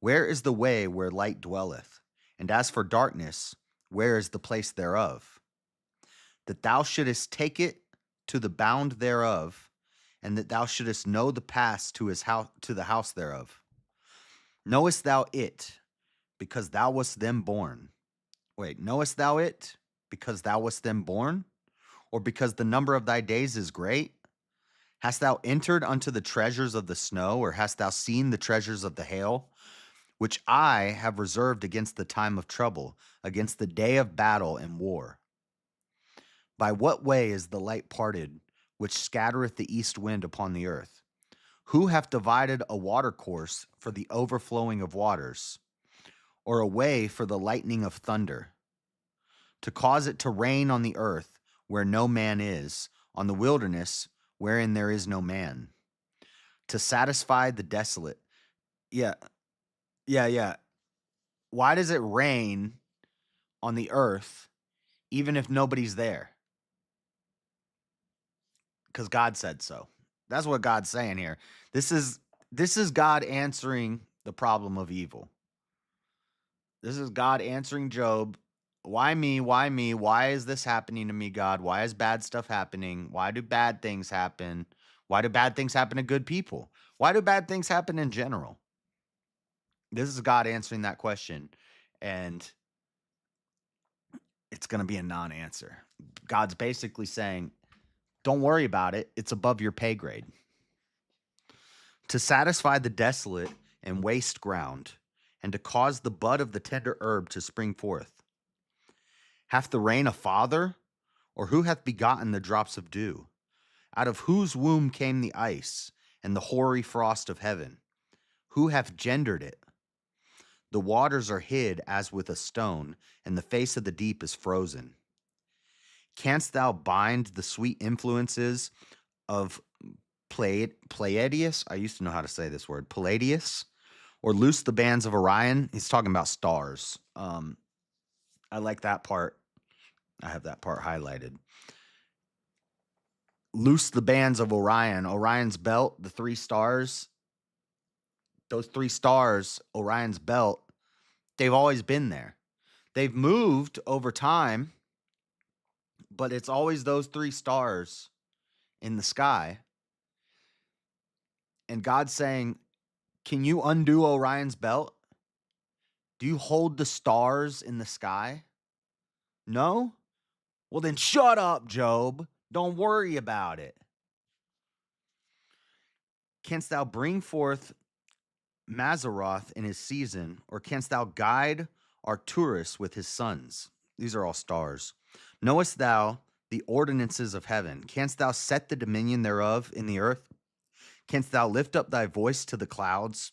Where is the way where light dwelleth? And as for darkness, where is the place thereof? That thou shouldest take it to the bound thereof, and that thou shouldest know the pass to his house, to the house thereof. Knowest thou it, because thou wast them born? Wait, knowest thou it, because thou wast them born? or because the number of thy days is great? Hast thou entered unto the treasures of the snow, or hast thou seen the treasures of the hail, which I have reserved against the time of trouble, against the day of battle and war? By what way is the light parted, which scattereth the east wind upon the earth? Who hath divided a watercourse for the overflowing of waters, or a way for the lightning of thunder, to cause it to rain on the earth where no man is, on the wilderness wherein there is no man, to satisfy the desolate? Yeah, yeah. Why does it rain on the earth even if nobody's there? Because God said so. That's what God's saying here. This is God answering the problem of evil. This is God answering Job. Why me? Why me? Why is this happening to me, God? Why is bad stuff happening? Why do bad things happen? Why do bad things happen to good people? Why do bad things happen in general? This is God answering that question. And it's going to be a non answer. God's basically saying, don't worry about it. It's above your pay grade. To satisfy the desolate and waste ground, and to cause the bud of the tender herb to spring forth. Hath the rain a father? Or who hath begotten the drops of dew? Out of whose womb came the ice, and the hoary frost of heaven? Who hath gendered it? The waters are hid as with a stone, and the face of the deep is frozen. Canst thou bind the sweet influences of Pleiades? I used to know how to say this word, Palladius, or loose the bands of Orion? He's talking about stars. I like that part. I have that part highlighted. Loose the bands of Orion. Orion's belt, the 3 stars. Those 3 stars, Orion's belt, they've always been there. They've moved over time, but it's always those 3 stars in the sky. And God's saying, can you undo Orion's belt? Do you hold the stars in the sky? No? Well, then shut up, Job. Don't worry about it. Canst thou bring forth Mazaroth in his season, or canst thou guide Arcturus with his sons? These are all stars. Knowest thou the ordinances of heaven? Canst thou set the dominion thereof in the earth? Canst thou lift up thy voice to the clouds,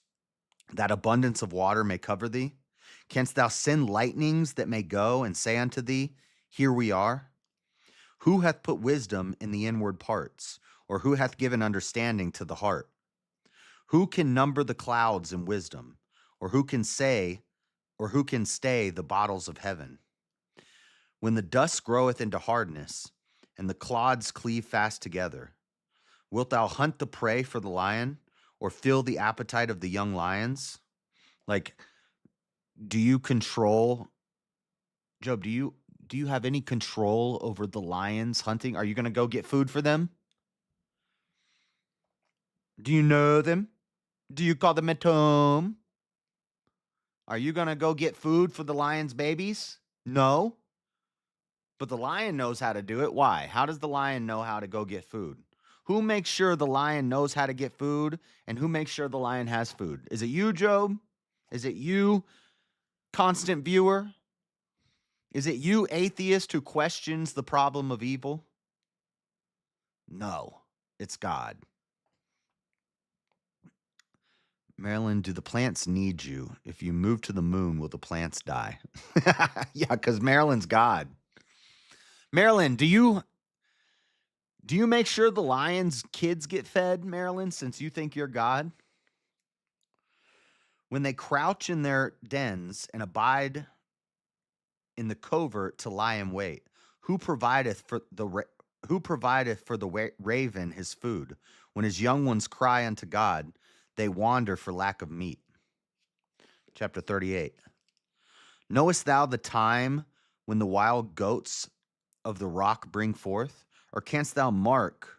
that abundance of water may cover thee? Canst thou send lightnings that may go and say unto thee, here we are? Who hath put wisdom in the inward parts, or who hath given understanding to the heart? Who can number the clouds in wisdom, or who can stay the bottles of heaven? When the dust groweth into hardness, and the clods cleave fast together, wilt thou hunt the prey for the lion, or fill the appetite of the young lions? Like, do you control, Job, do you have any control over the lions hunting? Are you going to go get food for them? Do you know them? Do you call them at home? Are you going to go get food for the lion's babies? No. But the lion knows how to do it. Why? How does the lion know how to go get food? Who makes sure the lion knows how to get food, and who makes sure the lion has food? Is it you, Job? Is it you, constant viewer? Is it you, atheist, who questions the problem of evil? No, it's God. Marilyn, do the plants need you? If you move to the moon, will the plants die? Yeah, because Marilyn's God. Marilyn, do you make sure the lion's kids get fed, Marilyn, since you think you're God? When they crouch in their dens and abide in the covert to lie in wait, who provideth for the raven his food? When his young ones cry unto God, they wander for lack of meat. Chapter 38. Knowest thou the time when the wild goats of the rock bring forth? Or canst thou mark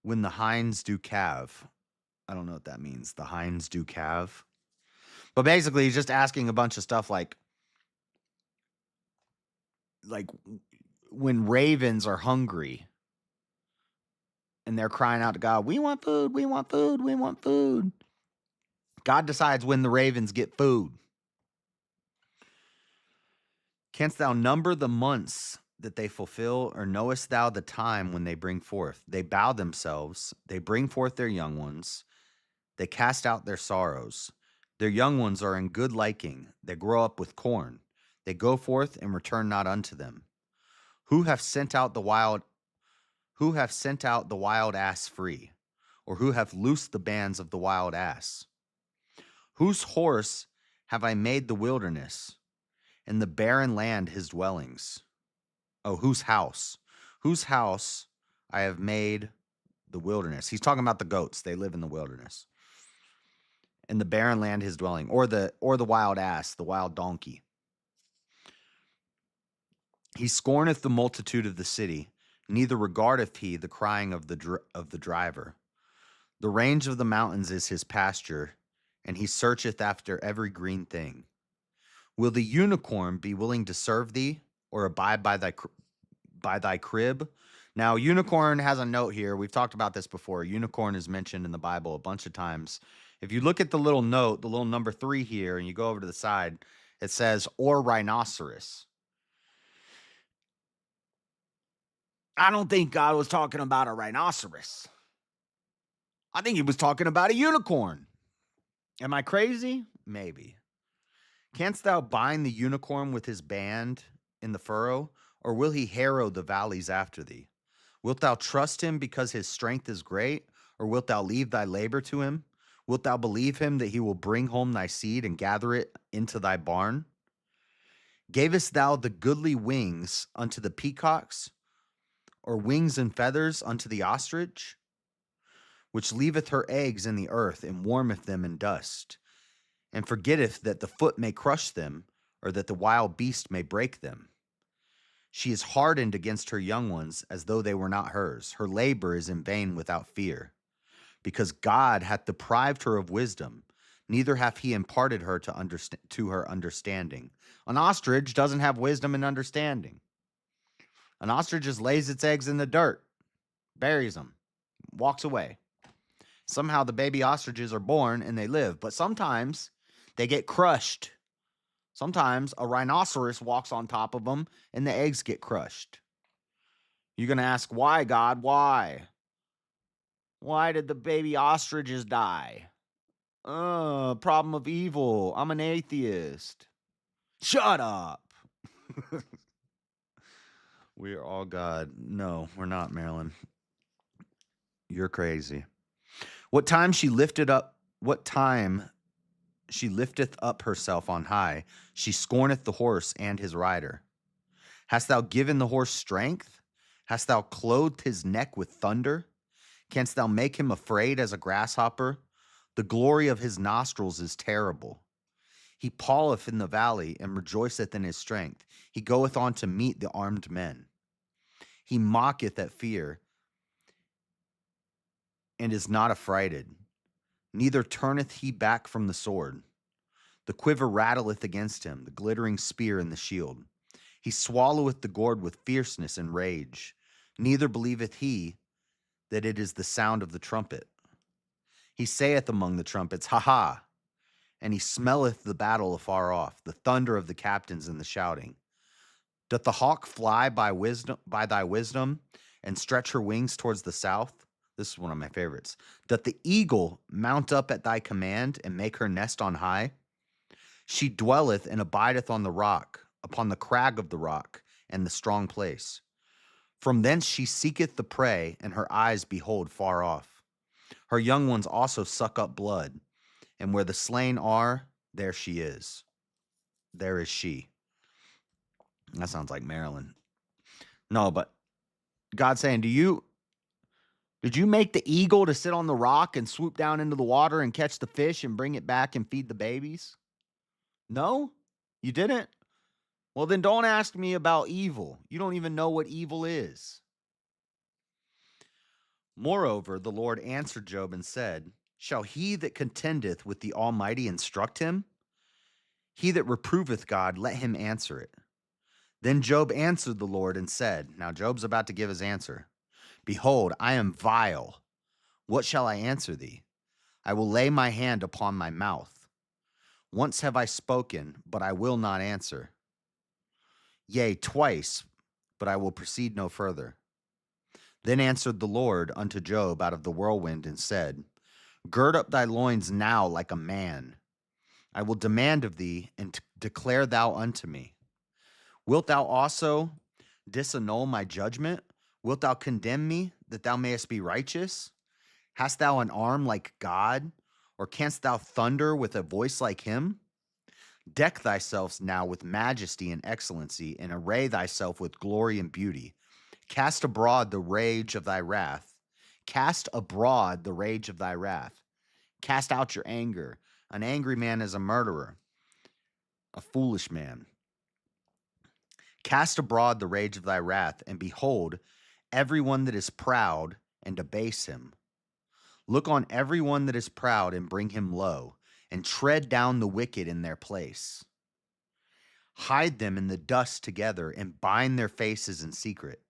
when the hinds do calve? I don't know what that means. The hinds do calve. But basically, he's just asking a bunch of stuff like when ravens are hungry and they're crying out to God, we want food, we want food, we want food. God decides when the ravens get food. Canst thou number the months that they fulfill, or knowest thou the time when they bring forth? They bow themselves, they bring forth their young ones, they cast out their sorrows. Their young ones are in good liking, they grow up with corn. They go forth and return not unto them. Who have sent out the wild ass free, or who have loosed the bands of the wild ass? Whose horse have I made the wilderness, and the barren land his dwellings? Oh, whose house? Whose house I have made the wilderness. He's talking about the goats. They live in the wilderness. And the barren land his dwelling, or the wild ass, the wild donkey. He scorneth the multitude of the city, neither regardeth he the crying of the driver. The range of the mountains is his pasture, and he searcheth after every green thing. Will the unicorn be willing to serve thee, or abide by thy crib? Now, unicorn has a note here. We've talked about this before. Unicorn is mentioned in the Bible a bunch of times. If you look at the little note, the little number 3 here, and you go over to the side, it says, or rhinoceros. I don't think God was talking about a rhinoceros. I think he was talking about a unicorn. Am I crazy? Maybe. Canst thou bind the unicorn with his band in the furrow, or will he harrow the valleys after thee? Wilt thou trust him because his strength is great, or wilt thou leave thy labor to him? Wilt thou believe him that he will bring home thy seed and gather it into thy barn? Gavest thou the goodly wings unto the peacocks, or wings and feathers unto the ostrich, which leaveth her eggs in the earth and warmeth them in dust, and forgetteth that the foot may crush them, or that the wild beast may break them? She is hardened against her young ones as though they were not hers. Her labor is in vain without fear, because God hath deprived her of wisdom, neither hath he imparted her to her understanding. An ostrich doesn't have wisdom and understanding. An ostrich just lays its eggs in the dirt, buries them, walks away. Somehow the baby ostriches are born and they live, but sometimes they get crushed. Sometimes a rhinoceros walks on top of them and the eggs get crushed. You're going to ask, why, God? Why? Why did the baby ostriches die? Problem of evil. I'm an atheist. Shut up. We are all God. No, we're not, Marilyn. You're crazy. What time she lifteth up herself on high, she scorneth the horse and his rider. Hast thou given the horse strength? Hast thou clothed his neck with thunder? Canst thou make him afraid as a grasshopper? The glory of his nostrils is terrible. He paweth in the valley and rejoiceth in his strength. He goeth on to meet the armed men. He mocketh at fear and is not affrighted. Neither turneth he back from the sword. The quiver rattleth against him, the glittering spear and the shield. He swalloweth the gourd with fierceness and rage. Neither believeth he that it is the sound of the trumpet. He saith among the trumpets, Ha ha! And he smelleth the battle afar off, the thunder of the captains and the shouting. Doth the hawk fly by thy wisdom, and stretch her wings towards the south? This is one of my favorites. Doth the eagle mount up at thy command, and make her nest on high? She dwelleth and abideth on the rock, upon the crag of the rock, and the strong place. From thence she seeketh the prey, and her eyes behold far off. Her young ones also suck up blood, and where the slain are, there she is. There is she. That sounds like Maryland. No, but God's saying, did you make the eagle to sit on the rock and swoop down into the water and catch the fish and bring it back and feed the babies? No? You didn't? Well, then don't ask me about evil. You don't even know what evil is. Moreover, the Lord answered Job and said, Shall he that contendeth with the Almighty instruct him? He that reproveth God, let him answer it. Then Job answered the Lord and said, now Job's about to give his answer. Behold, I am vile. What shall I answer thee? I will lay my hand upon my mouth. Once have I spoken, but I will not answer. Yea, twice, but I will proceed no further. Then answered the Lord unto Job out of the whirlwind and said, gird up thy loins now like a man. I will demand of thee, and declare thou unto me. Wilt thou also disannul my judgment? Wilt thou condemn me, that thou mayest be righteous? Hast thou an arm like God? Or canst thou thunder with a voice like him? Deck thyself now with majesty and excellency, and array thyself with glory and beauty. Cast abroad the rage of thy wrath. Cast abroad the rage of thy wrath. Cast out your anger. An angry man is a murderer, a foolish man. Cast abroad the rage of thy wrath, and behold, everyone that is proud, and abase him. Look on everyone that is proud, and bring him low, and tread down the wicked in their place. Hide them in the dust together, and bind their faces in secret.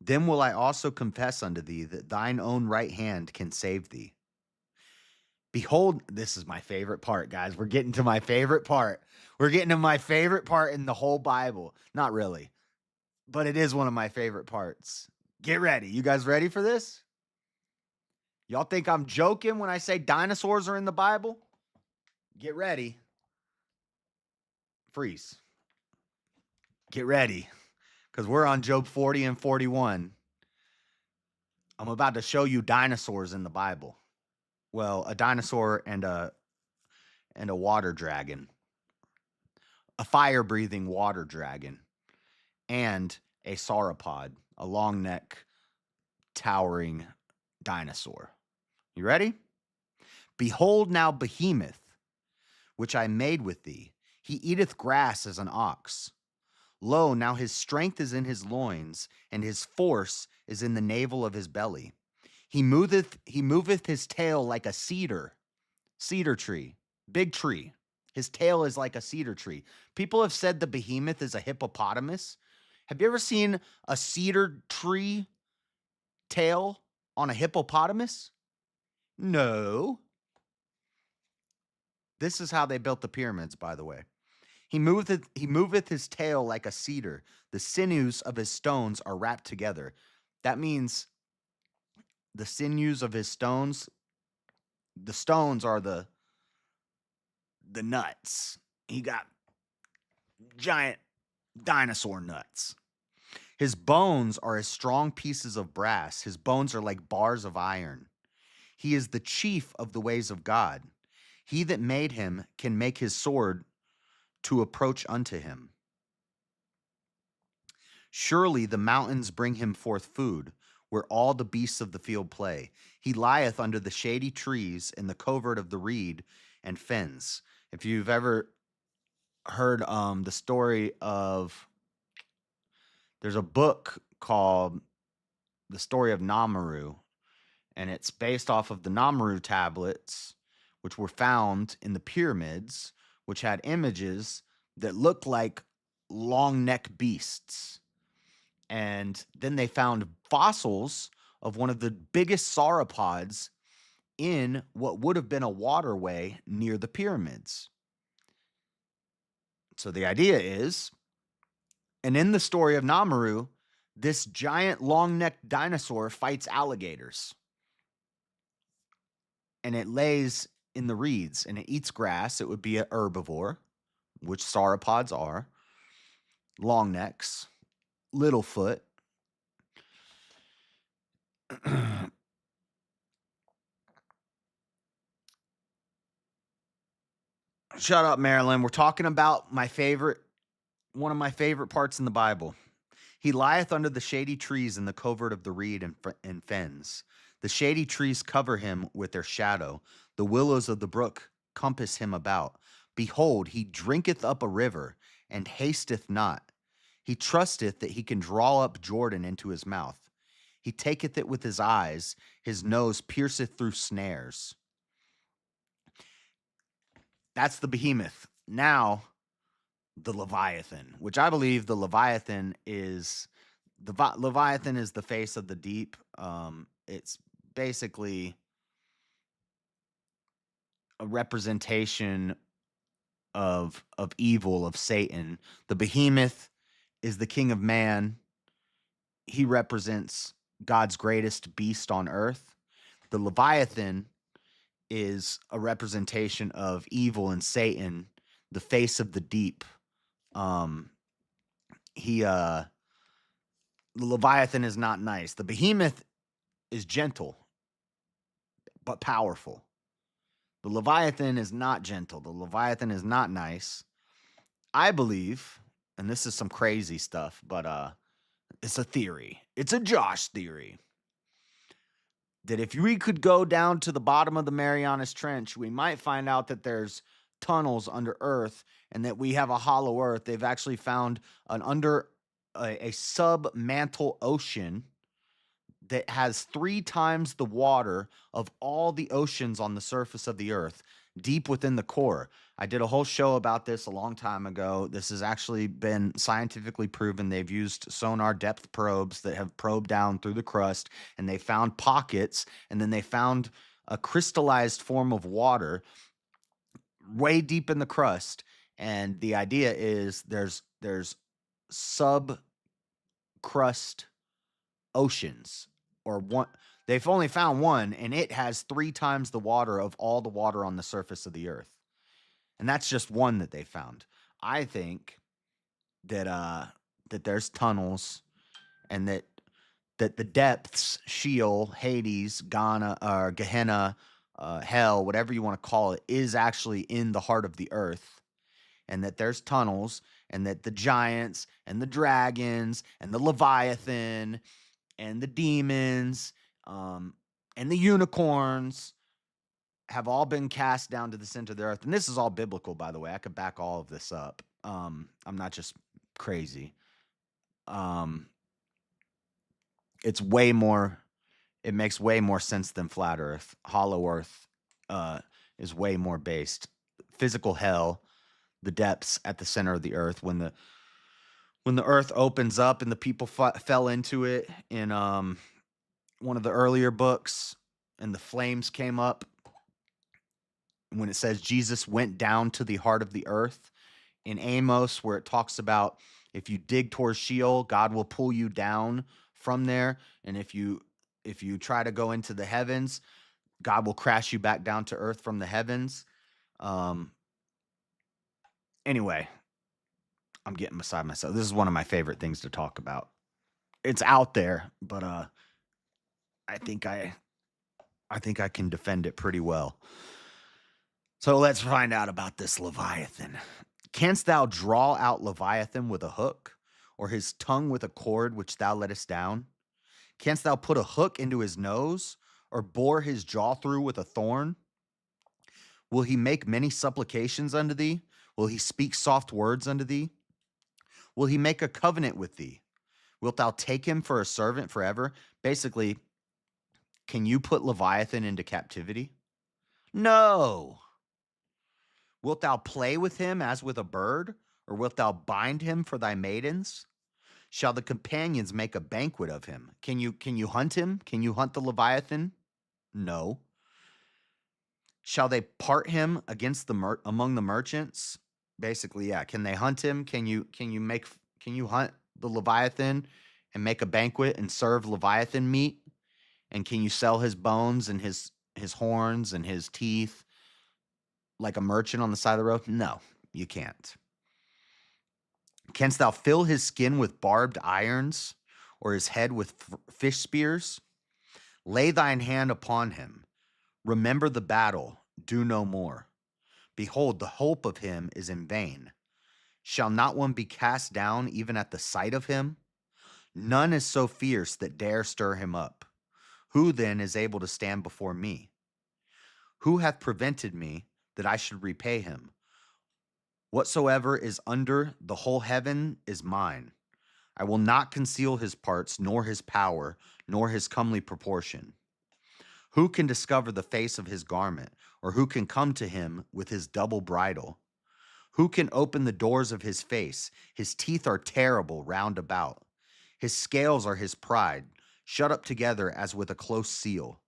Then will I also confess unto thee that thine own right hand can save thee. Behold, this is my favorite part, guys. We're getting to my favorite part. We're getting to my favorite part in the whole Bible. Not really, but it is one of my favorite parts. Get ready. You guys ready for this? Y'all think I'm joking when I say dinosaurs are in the Bible? Get ready. Freeze. Get ready, because we're on Job 40 and 41. I'm about to show you dinosaurs in the Bible. Well, a dinosaur and a water dragon, a fire-breathing water dragon, and a sauropod, a long neck, towering dinosaur. You ready? Behold now Behemoth, which I made with thee. He eateth grass as an ox. Lo, now his strength is in his loins, and his force is in the navel of his belly. He moveth his tail like a cedar tree, big tree. His tail is like a cedar tree. People have said the behemoth is a hippopotamus. Have you ever seen a cedar tree tail on a hippopotamus? No. This is how they built the pyramids, by the way. He moveth his tail like a cedar. The sinews of his stones are wrapped together. That means the sinews of his stones, the stones are the nuts. He got giant dinosaur nuts. His bones are as strong pieces of brass. His bones are like bars of iron. He is the chief of the ways of God. He that made him can make his sword to approach unto him. Surely the mountains bring him forth food, where all the beasts of the field play. He lieth under the shady trees in the covert of the reed and fens. If you've ever heard the story of, there's a book called The Story of Namaru, and it's based off of the Namaru tablets, which were found in the pyramids, which had images that looked like long neck beasts. And then they found fossils of one of the biggest sauropods in what would have been a waterway near the pyramids. So the idea is, and in the story of Namaru, this giant long-necked dinosaur fights alligators. And it lays in the reeds and it eats grass. It would be an herbivore, which sauropods are. Long necks, little foot. Shut up, Marilyn. We're talking about one of my favorite parts in the Bible. He lieth under the shady trees in the covert of the reed and fens. The shady trees cover him with their shadow. The willows of the brook compass him about. Behold, he drinketh up a river, and hasteth not. He trusteth that he can draw up Jordan into his mouth. He taketh it with his eyes. His nose pierceth through snares. That's the behemoth. Now, the Leviathan, which I believe the Leviathan is Leviathan is the face of the deep. It's basically a representation of evil, of Satan. The behemoth is the king of man. He represents God's greatest beast on earth. The Leviathan is a representation of evil and Satan, the face of the deep. Um, the Leviathan is not nice. The behemoth is gentle but powerful. The Leviathan is not gentle. The Leviathan is not nice. I believe, and this is some crazy stuff, but it's a theory. It's a Josh theory. That if we could go down to the bottom of the Marianas Trench, we might find out that there's tunnels under Earth and that we have a hollow Earth. They've actually found a sub-mantle ocean that has 3 times the water of all the oceans on the surface of the Earth, deep within the core. I did a whole show about this a long time ago. This has actually been scientifically proven. They've used sonar depth probes that have probed down through the crust, and they found pockets, and then they found a crystallized form of water way deep in the crust. And the idea is there's sub crust oceans, or one. They've only found one, and it has 3 times the water of all the water on the surface of the Earth. And that's just one that they found. I think that there's tunnels, and that the depths, Sheol, Hades, Ghana, or Gehenna, hell, whatever you want to call it, is actually in the heart of the earth, and that there's tunnels, and that the giants and the dragons and the Leviathan and the demons, and the unicorns have all been cast down to the center of the earth. And this is all biblical, by the way. I could back all of this up. I'm not just crazy. Um, it's way more. It makes way more sense than flat Earth. Hollow Earth is way more based. Physical hell, the depths at the center of the earth, when the earth opens up and the people fell into it in one of the earlier books, and the flames came up. When it says Jesus went down to the heart of the earth in Amos, where it talks about if you dig towards Sheol, God will pull you down from there, and if you try to go into the heavens, God will crash you back down to earth from the heavens. Anyway, I'm getting beside myself. This is one of my favorite things to talk about. It's out there, but I think I can defend it pretty well. So let's find out about this Leviathan. Canst thou draw out Leviathan with a hook, or his tongue with a cord which thou lettest down? Canst thou put a hook into his nose, or bore his jaw through with a thorn? Will he make many supplications unto thee? Will he speak soft words unto thee? Will he make a covenant with thee? Wilt thou take him for a servant forever? Basically, can you put Leviathan into captivity? No. Wilt thou play with him as with a bird, or wilt thou bind him for thy maidens? Shall the companions make a banquet of him? Can you hunt him? Can you hunt the Leviathan? No. Shall they part him against the among the merchants? Basically, yeah. Can they hunt him? Can you hunt the Leviathan and make a banquet and serve Leviathan meat? And can you sell his bones and his horns and his teeth like a merchant on the side of the road? No, you can't. Canst thou fill his skin with barbed irons, or his head with fish spears? Lay thine hand upon him. Remember the battle. Do no more. Behold, the hope of him is in vain. Shall not one be cast down even at the sight of him? None is so fierce that dare stir him up. Who then is able to stand before me? Who hath prevented me that I should repay him? Whatsoever is under the whole heaven is mine. I will not conceal his parts, nor his power, nor his comely proportion. Who can discover the face of his garment, or who can come to him with his double bridle? Who can open the doors of his face? His teeth are terrible round about. His scales are his pride, shut up together as with a close seal.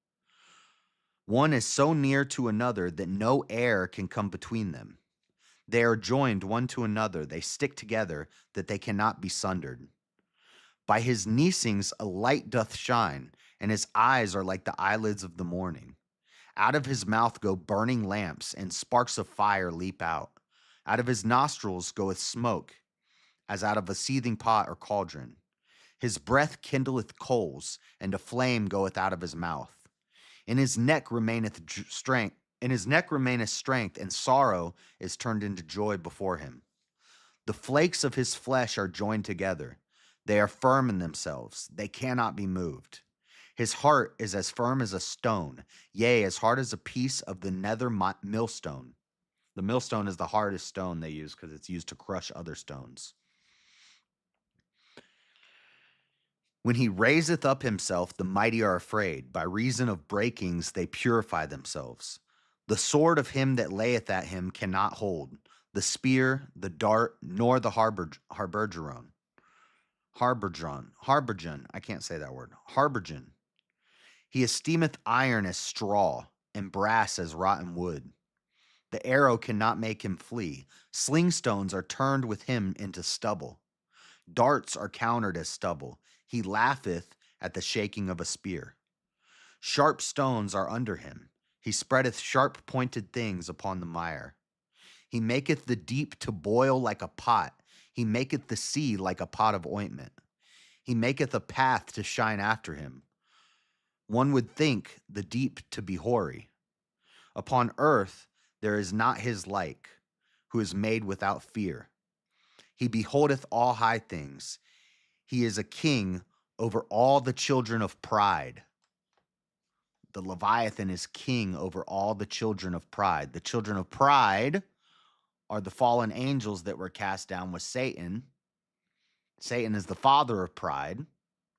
One is so near to another that no air can come between them. They are joined one to another, they stick together, that they cannot be sundered. By his neesings a light doth shine, and his eyes are like the eyelids of the morning. Out of his mouth go burning lamps, and sparks of fire leap out. Out of his nostrils goeth smoke, as out of a seething pot or cauldron. His breath kindleth coals, and a flame goeth out of his mouth. In his neck remaineth strength, and sorrow is turned into joy before him. The flakes of his flesh are joined together. They are firm in themselves. They cannot be moved. His heart is as firm as a stone, yea, as hard as a piece of the nether millstone. The millstone is the hardest stone they use because it's used to crush other stones. When he raiseth up himself, the mighty are afraid. By reason of breakings, they purify themselves. The sword of him that layeth at him cannot hold, the spear, the dart, nor the harbergeon. I can't say that word. Harbergeon. He esteemeth iron as straw, and brass as rotten wood. The arrow cannot make him flee. Sling stones are turned with him into stubble. Darts are countered as stubble. He laugheth at the shaking of a spear. Sharp stones are under him. He spreadeth sharp pointed things upon the mire. He maketh the deep to boil like a pot. He maketh the sea like a pot of ointment. He maketh a path to shine after him. One would think the deep to be hoary. Upon earth there is not his like, who is made without fear. He beholdeth all high things. He is a king over all the children of pride. The Leviathan is king over all the children of pride. The children of pride are the fallen angels that were cast down with Satan. Satan is the father of pride.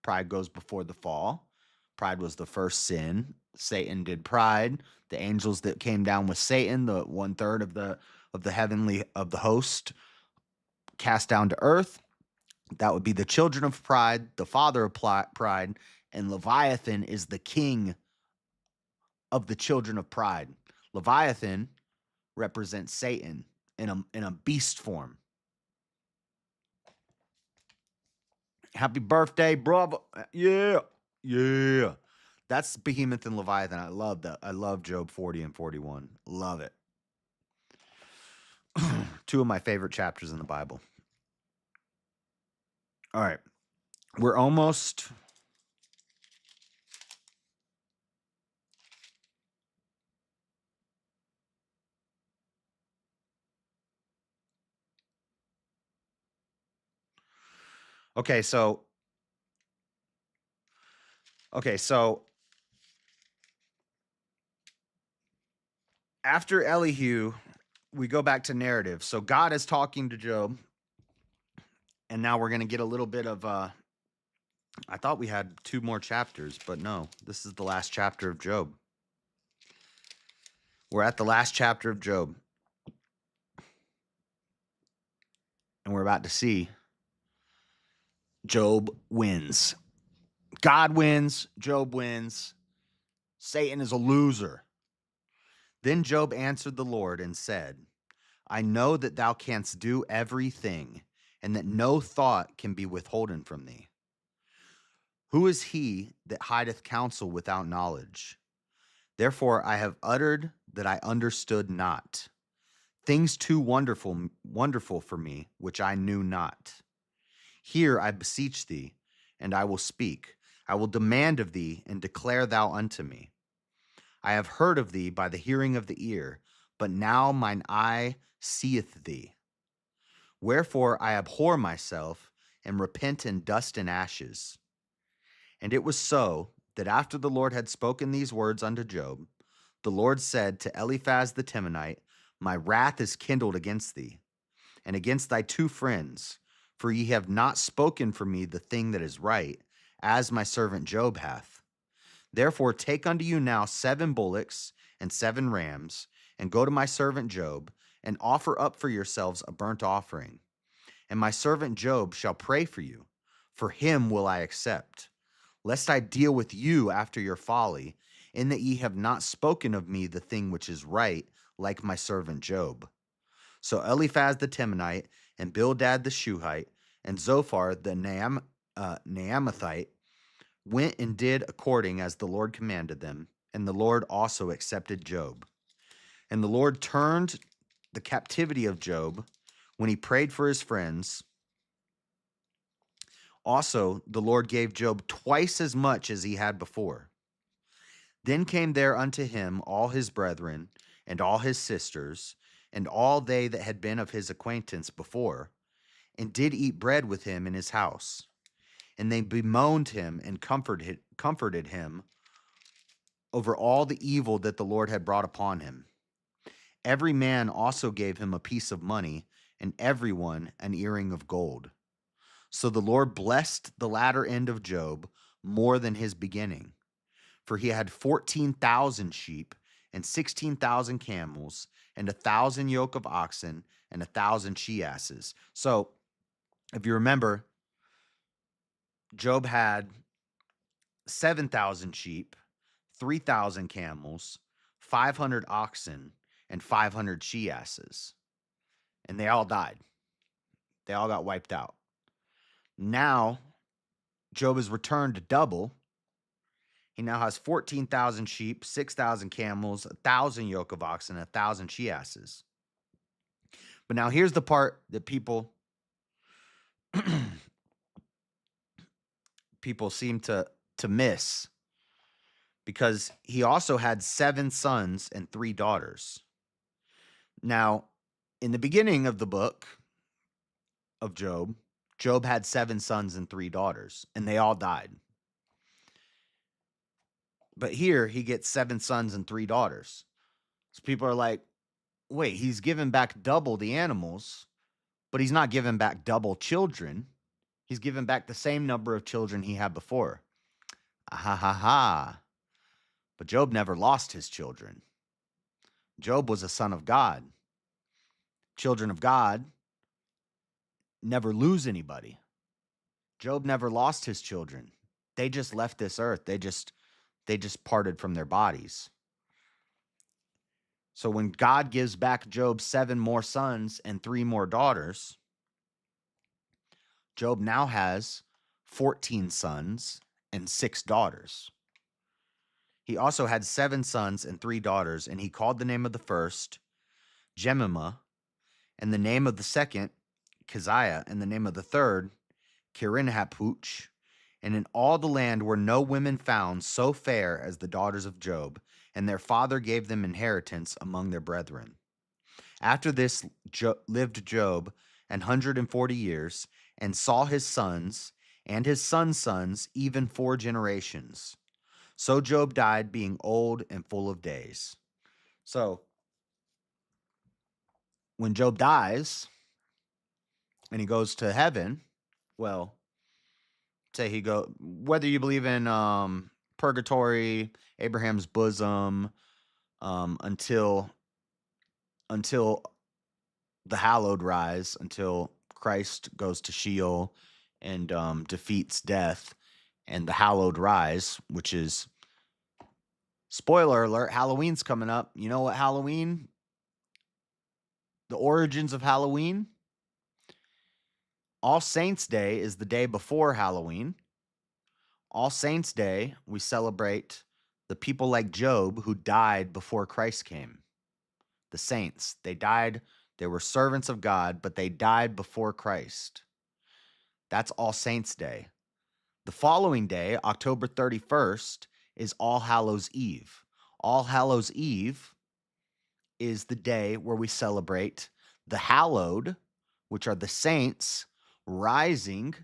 Pride goes before the fall. Pride was the first sin. Satan did pride. The angels that came down with Satan, the 1/3 of the heavenly of the host, cast down to earth. That would be the children of pride, the father of pride, and Leviathan is the king of the children of pride. Leviathan represents Satan in a beast form. Happy birthday, brother. Yeah. Yeah. That's Behemoth and Leviathan. I love that. I love Job 40 and 41. Love it. Two of my favorite chapters in the Bible. All right. We're almost. Okay, so after Elihu, we go back to narrative. So God is talking to Job, and now we're going to get a little bit of I thought we had 2 more chapters, but no, this is the last chapter of Job. We're at the last chapter of Job. And we're about to see Job wins. God wins, Job wins. Satan is a loser. Then Job answered the Lord and said, I know that thou canst do everything, and that no thought can be withholden from thee. Who is he that hideth counsel without knowledge? Therefore I have uttered that I understood not. Things too wonderful for me, which I knew not. Hear, I beseech thee, and I will speak. I will demand of thee, and declare thou unto me. I have heard of thee by the hearing of the ear, but now mine eye seeth thee. Wherefore I abhor myself, and repent in dust and ashes. And it was so, that after the Lord had spoken these words unto Job, the Lord said to Eliphaz the Temanite, My wrath is kindled against thee, and against thy 2 friends, for ye have not spoken for me the thing that is right, as my servant Job hath. Therefore take unto you now 7 bullocks and 7 rams, and go to my servant Job, and offer up for yourselves a burnt offering. And my servant Job shall pray for you. For him will I accept, lest I deal with you after your folly, in that ye have not spoken of me the thing which is right, like my servant Job. So Eliphaz the Temanite, and Bildad the Shuhite, and Zophar the Naamathite went and did according as the Lord commanded them, and the Lord also accepted Job. And the Lord turned the captivity of Job when he prayed for his friends. Also, the Lord gave Job twice as much as he had before. Then came there unto him all his brethren, and all his sisters, and all they that had been of his acquaintance before, and did eat bread with him in his house. And they bemoaned him and comforted him over all the evil that the Lord had brought upon him. Every man also gave him a piece of money, and every one an earring of gold. So the Lord blessed the latter end of Job more than his beginning, for he had 14,000 sheep, and 16,000 camels, and 1,000 yoke of oxen, and 1,000 she asses. So, if you remember, Job had 7,000 sheep, 3,000 camels, 500 oxen, and 500 she asses. And they all died. They all got wiped out. Now, Job has returned to double. He now has 14,000 sheep, 6,000 camels, 1,000 yoke of oxen, 1,000 she asses. But now here's the part that people seem to miss, because he also had 7 sons and 3 daughters. Now, in the beginning of the book of Job, Job had 7 sons and 3 daughters, and they all died. But here he gets 7 sons and 3 daughters. So people are like, wait, he's given back double the animals, but he's not given back double children. He's given back the same number of children he had before. Ha ha ha. But Job never lost his children. Job was a son of God. Children of God never lose anybody. Job never lost his children. They just left this earth. They just parted from their bodies. So when God gives back Job 7 more sons and 3 more daughters, Job now has 14 sons and 6 daughters. He also had 7 sons and 3 daughters, and he called the name of the first Jemimah, and the name of the second Keziah, and the name of the third Kirinhapuch. And in all the land were no women found so fair as the daughters of Job, and their father gave them inheritance among their brethren. After this lived Job 140 years, and saw his sons and his sons' sons, even 4 generations. So Job died, being old and full of days. So when Job dies and he goes to heaven, well, say he go, whether you believe in purgatory, Abraham's bosom, until the hallowed rise, until Christ goes to Sheol and defeats death, and the hallowed rise, which is, spoiler alert, Halloween's coming up. You know what Halloween? The origins of Halloween? All Saints' Day is the day before Halloween. All Saints' Day, we celebrate the people like Job who died before Christ came. The saints, they died, they were servants of God, but they died before Christ. That's All Saints' Day. The following day, October 31st, is All Hallows' Eve. All Hallows' Eve is the day where we celebrate the hallowed, which are the saints, rising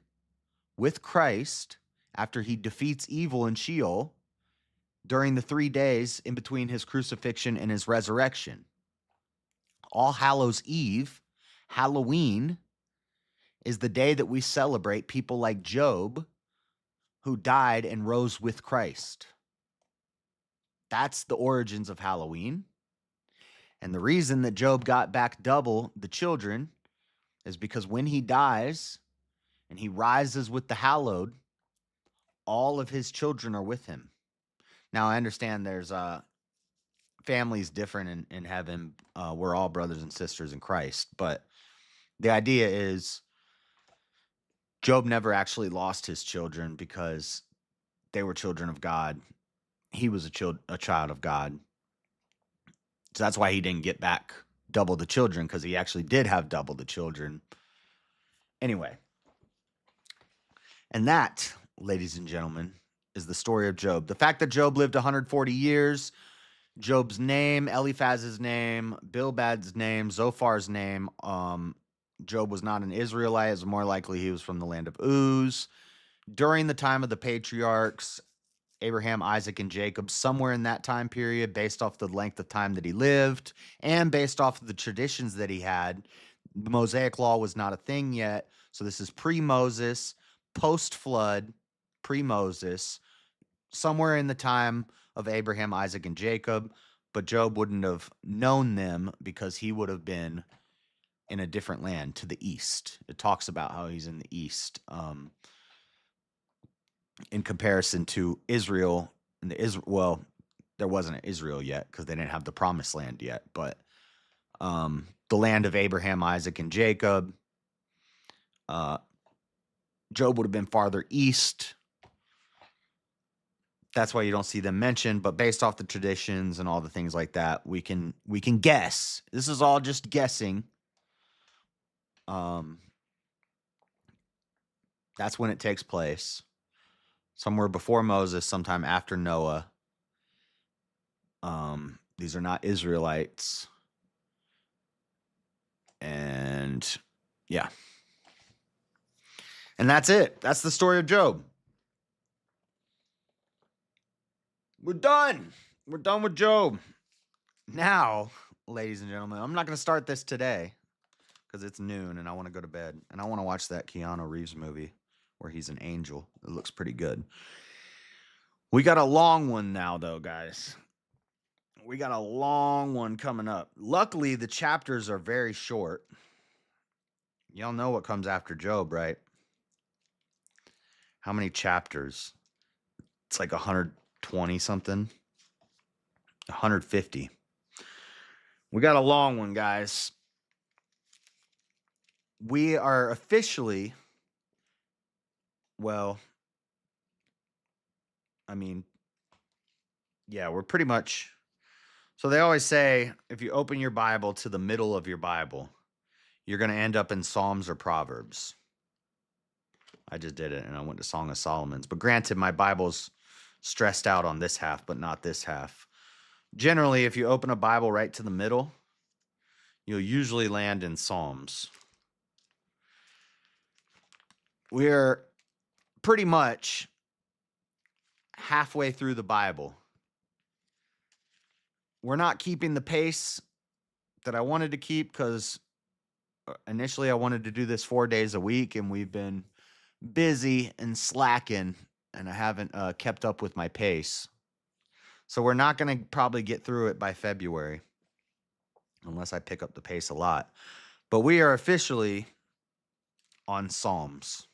with Christ after he defeats evil in Sheol during the 3 days in between his crucifixion and his resurrection. All Hallows' Eve, Halloween, is the day that we celebrate people like Job who died and rose with Christ. That's the origins of Halloween. And the reason that Job got back double the children is because when he dies and he rises with the hallowed, all of his children are with him. Now, I understand there's families different in heaven. We're all brothers and sisters in Christ. But the idea is Job never actually lost his children because they were children of God. He was a child of God. So that's why he didn't get back double the children, because he actually did have double the children. Anyway, and that, ladies and gentlemen, is the story of Job. The fact that Job lived 140 years, Job's name, Eliphaz's name, Bildad's name, Zophar's name. Job was not an Israelite. It's more likely he was from the land of Uz. During the time of the patriarchs, Abraham, Isaac, and Jacob, somewhere in that time period, based off the length of time that he lived and based off of the traditions that he had. The Mosaic law was not a thing yet. So this is pre-Moses, post-flood, pre-Moses, somewhere in the time of Abraham, Isaac, and Jacob. But Job wouldn't have known them because he would have been in a different land to the east. It talks about how he's in the east. In comparison to Israel, well, there wasn't an Israel yet because they didn't have the promised land yet, but the land of Abraham, Isaac, and Jacob, Job would have been farther east. That's why you don't see them mentioned, but based off the traditions and all the things like that, we can guess. This is all just guessing. That's when it takes place. Somewhere before Moses, sometime after Noah. These are not Israelites. And yeah. And that's it. That's the story of Job. We're done. We're done with Job. Now, ladies and gentlemen, I'm not going to start this today because it's noon and I want to go to bed. And I want to watch that Keanu Reeves movie where he's an angel. It looks pretty good. We got a long one now, though, guys. We got a long one coming up. Luckily, the chapters are very short. Y'all know what comes after Job, right? How many chapters? It's like 120 something. 150. We got a long one, guys. We are officially, well, I mean, yeah, we're pretty much. So they always say if you open your Bible to the middle of your Bible, you're going to end up in Psalms or Proverbs. I just did it and I went to Song of Solomon's. But granted, my Bible's stressed out on this half, but not this half. Generally, if you open a Bible right to the middle, you'll usually land in Psalms. We're pretty much halfway through the Bible. We're not keeping the pace that I wanted to keep because initially I wanted to do this 4 days a week, and we've been busy and slacking, and I haven't kept up with my pace. So we're not going to probably get through it by February unless I pick up the pace a lot. But we are officially on Psalms.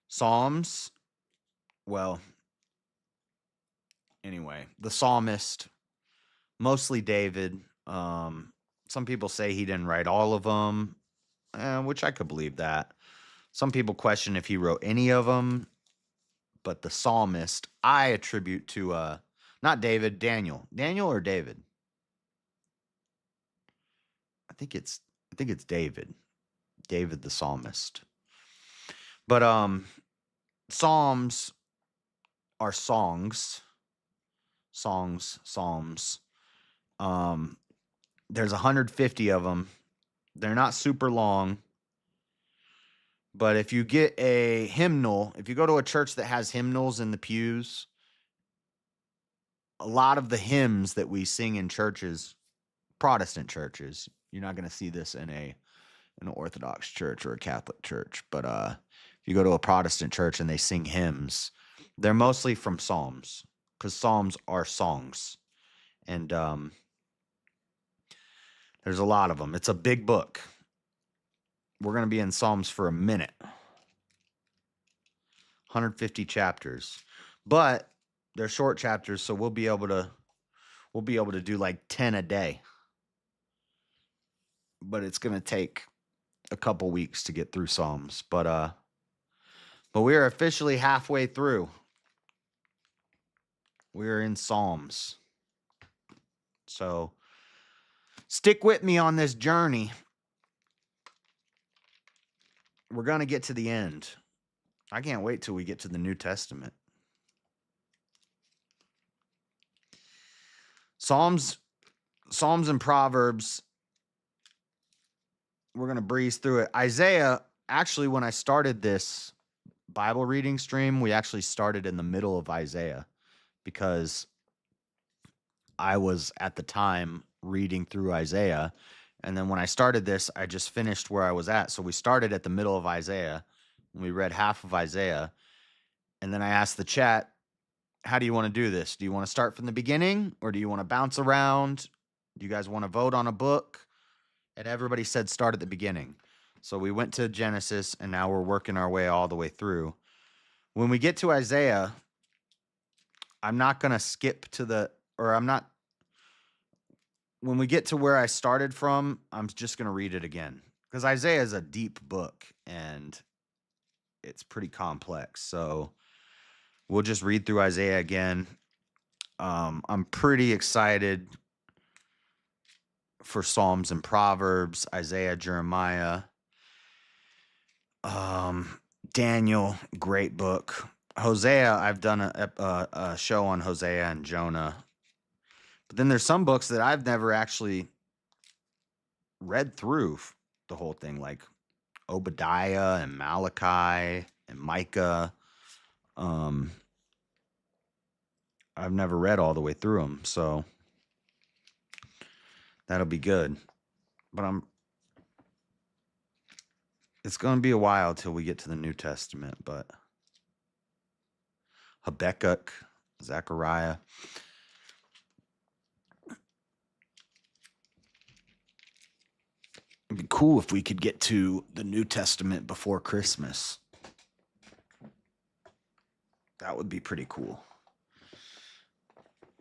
Psalms, well, anyway, the psalmist, mostly David. Some people say he didn't write all of them, which I could believe that. Some people question if he wrote any of them, but the psalmist I attribute to not David, Daniel. Daniel or David? I think it's David. David the psalmist. But psalms are songs. Songs, psalms. There's 150 of them. They're not super long. But if you get a hymnal, if you go to a church that has hymnals in the pews, a lot of the hymns that we sing in churches, Protestant churches, you're not going to see this in an Orthodox church or a Catholic church. But if you go to a Protestant church and they sing hymns, they're mostly from Psalms because Psalms are songs. And There's a lot of them. It's a big book. We're going to be in Psalms for a minute. 150 chapters. But they're short chapters, so we'll be able to do like 10 a day. But it's going to take a couple weeks to get through Psalms. But we are officially halfway through. We're in Psalms. So stick with me on this journey. We're going to get to the end. I can't wait till we get to the New Testament. Psalms and Proverbs, we're going to breeze through it. Isaiah, actually, when I started this Bible reading stream, we actually started in the middle of Isaiah because I was at the time reading through Isaiah. And then when I started this, I just finished where I was at. So we started at the middle of Isaiah. And we read half of Isaiah. And then I asked the chat, how do you want to do this? Do you want to start from the beginning or do you want to bounce around? Do you guys want to vote on a book? And everybody said start at the beginning. So we went to Genesis and now we're working our way all the way through. When we get to Isaiah, I'm not going to skip to when we get to where I started from, I'm just going to read it again. Because Isaiah is a deep book and it's pretty complex. So we'll just read through Isaiah again. I'm pretty excited for Psalms and Proverbs, Isaiah, Jeremiah, Daniel, great book. Hosea, I've done a show on Hosea and Jonah. But then there's some books that I've never actually read through the whole thing, like Obadiah and Malachi and Micah. I've never read all the way through them, so that'll be good. But it's going to be a while till we get to the New Testament, but Habakkuk, Zechariah. It'd be cool if we could get to the New Testament before Christmas. That would be pretty cool.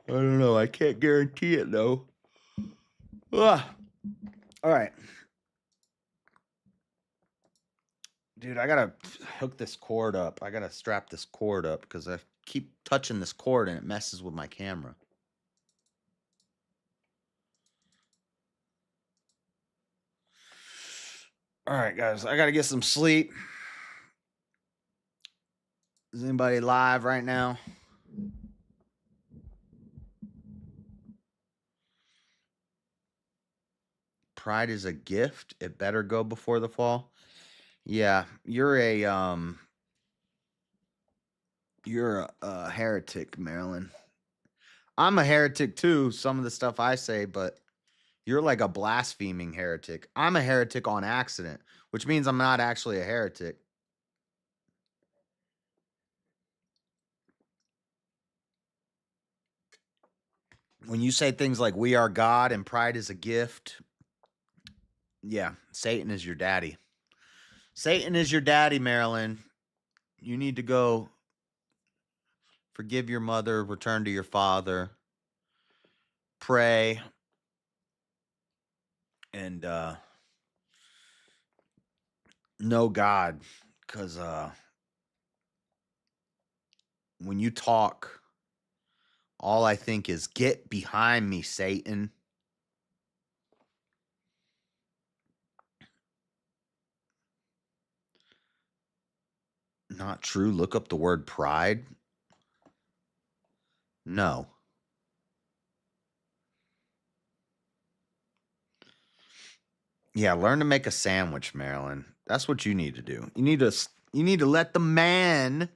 I don't know. I can't guarantee it, though. Ugh. All right. Dude, I got to hook this cord up. I got to strap this cord up because I keep touching this cord and it messes with my camera. All right, guys. I got to get some sleep. Is anybody live right now? Pride is a gift. It better go before the fall. Yeah, you're a heretic, Marilyn. I'm a heretic too, some of the stuff I say, but you're like a blaspheming heretic. I'm a heretic on accident, which means I'm not actually a heretic. When you say things like we are God and pride is a gift, yeah, Satan is your daddy. Satan is your daddy, Marilyn. You need to go forgive your mother, return to your father, pray, and know God. Because when you talk, all I think is, get behind me, Satan. Not true. Look up the word pride. No. Yeah, learn to make a sandwich, Marilyn. That's what you need to do. You need to let the men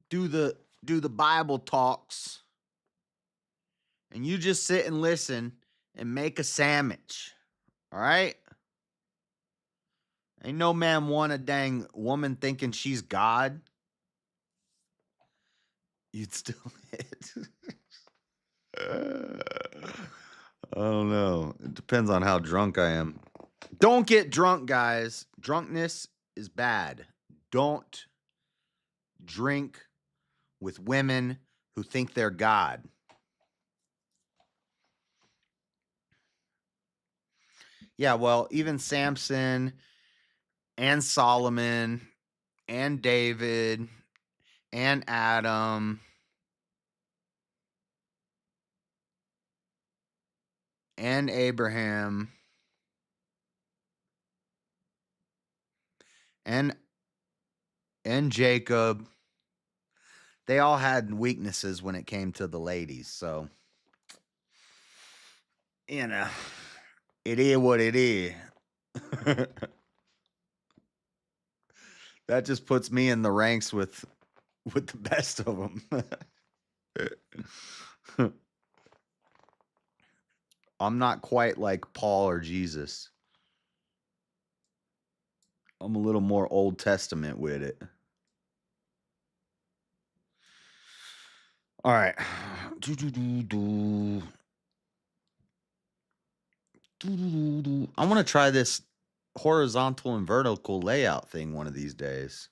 do the Bible talks. And you just sit and listen and make a sandwich. All right? Ain't no man want a dang woman thinking she's God. You'd still hit. I don't know. It depends on how drunk I am. Don't get drunk, guys. Drunkenness is bad. Don't drink with women who think they're God. Yeah, well, even Samson and Solomon and David and Adam and Abraham and Jacob, they all had weaknesses when it came to the ladies. So, you know, it is what it is. That just puts me in the ranks with the best of them. I'm not quite like Paul or Jesus. I'm a little more Old Testament with it. All right. I want to try this horizontal and vertical layout thing one of these days.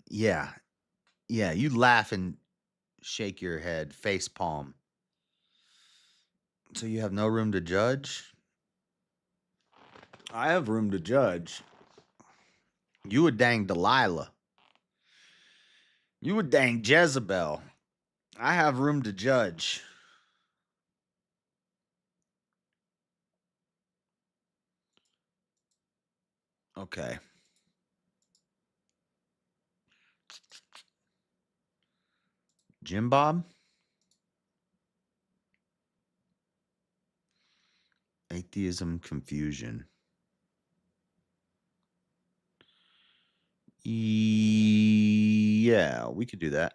Yeah. Yeah, you laugh and shake your head, face palm. So you have no room to judge? I have room to judge. You a dang Delilah. You a dang Jezebel. I have room to judge. Okay. Jim Bob? Atheism confusion. Yeah, we could do that.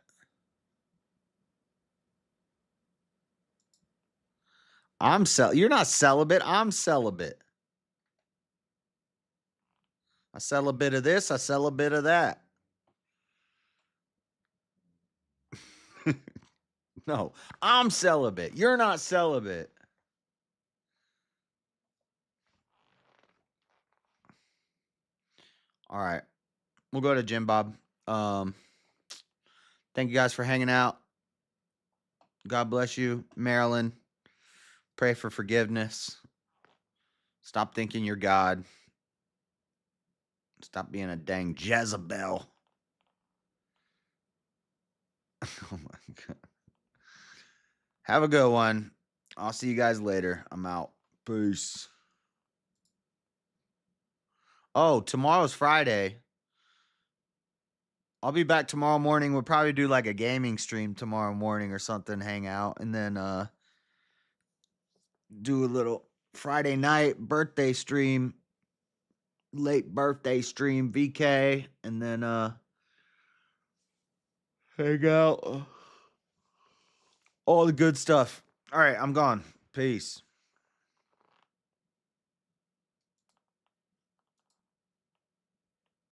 You're not celibate. I'm celibate. I sell a bit of this. I sell a bit of that. No, I'm celibate. You're not celibate. All right. We'll go to Jim Bob. Thank you guys for hanging out. God bless you, Marilyn. Pray for forgiveness. Stop thinking you're God. Stop being a dang Jezebel. Oh my God. Have a good one. I'll see you guys later. I'm out. Peace. Oh, tomorrow's Friday. I'll be back tomorrow morning. We'll probably do like a gaming stream tomorrow morning or something, hang out, and then do a little Friday night birthday stream, late birthday stream, VK, and then hang out. All the good stuff. All right, I'm gone. Peace.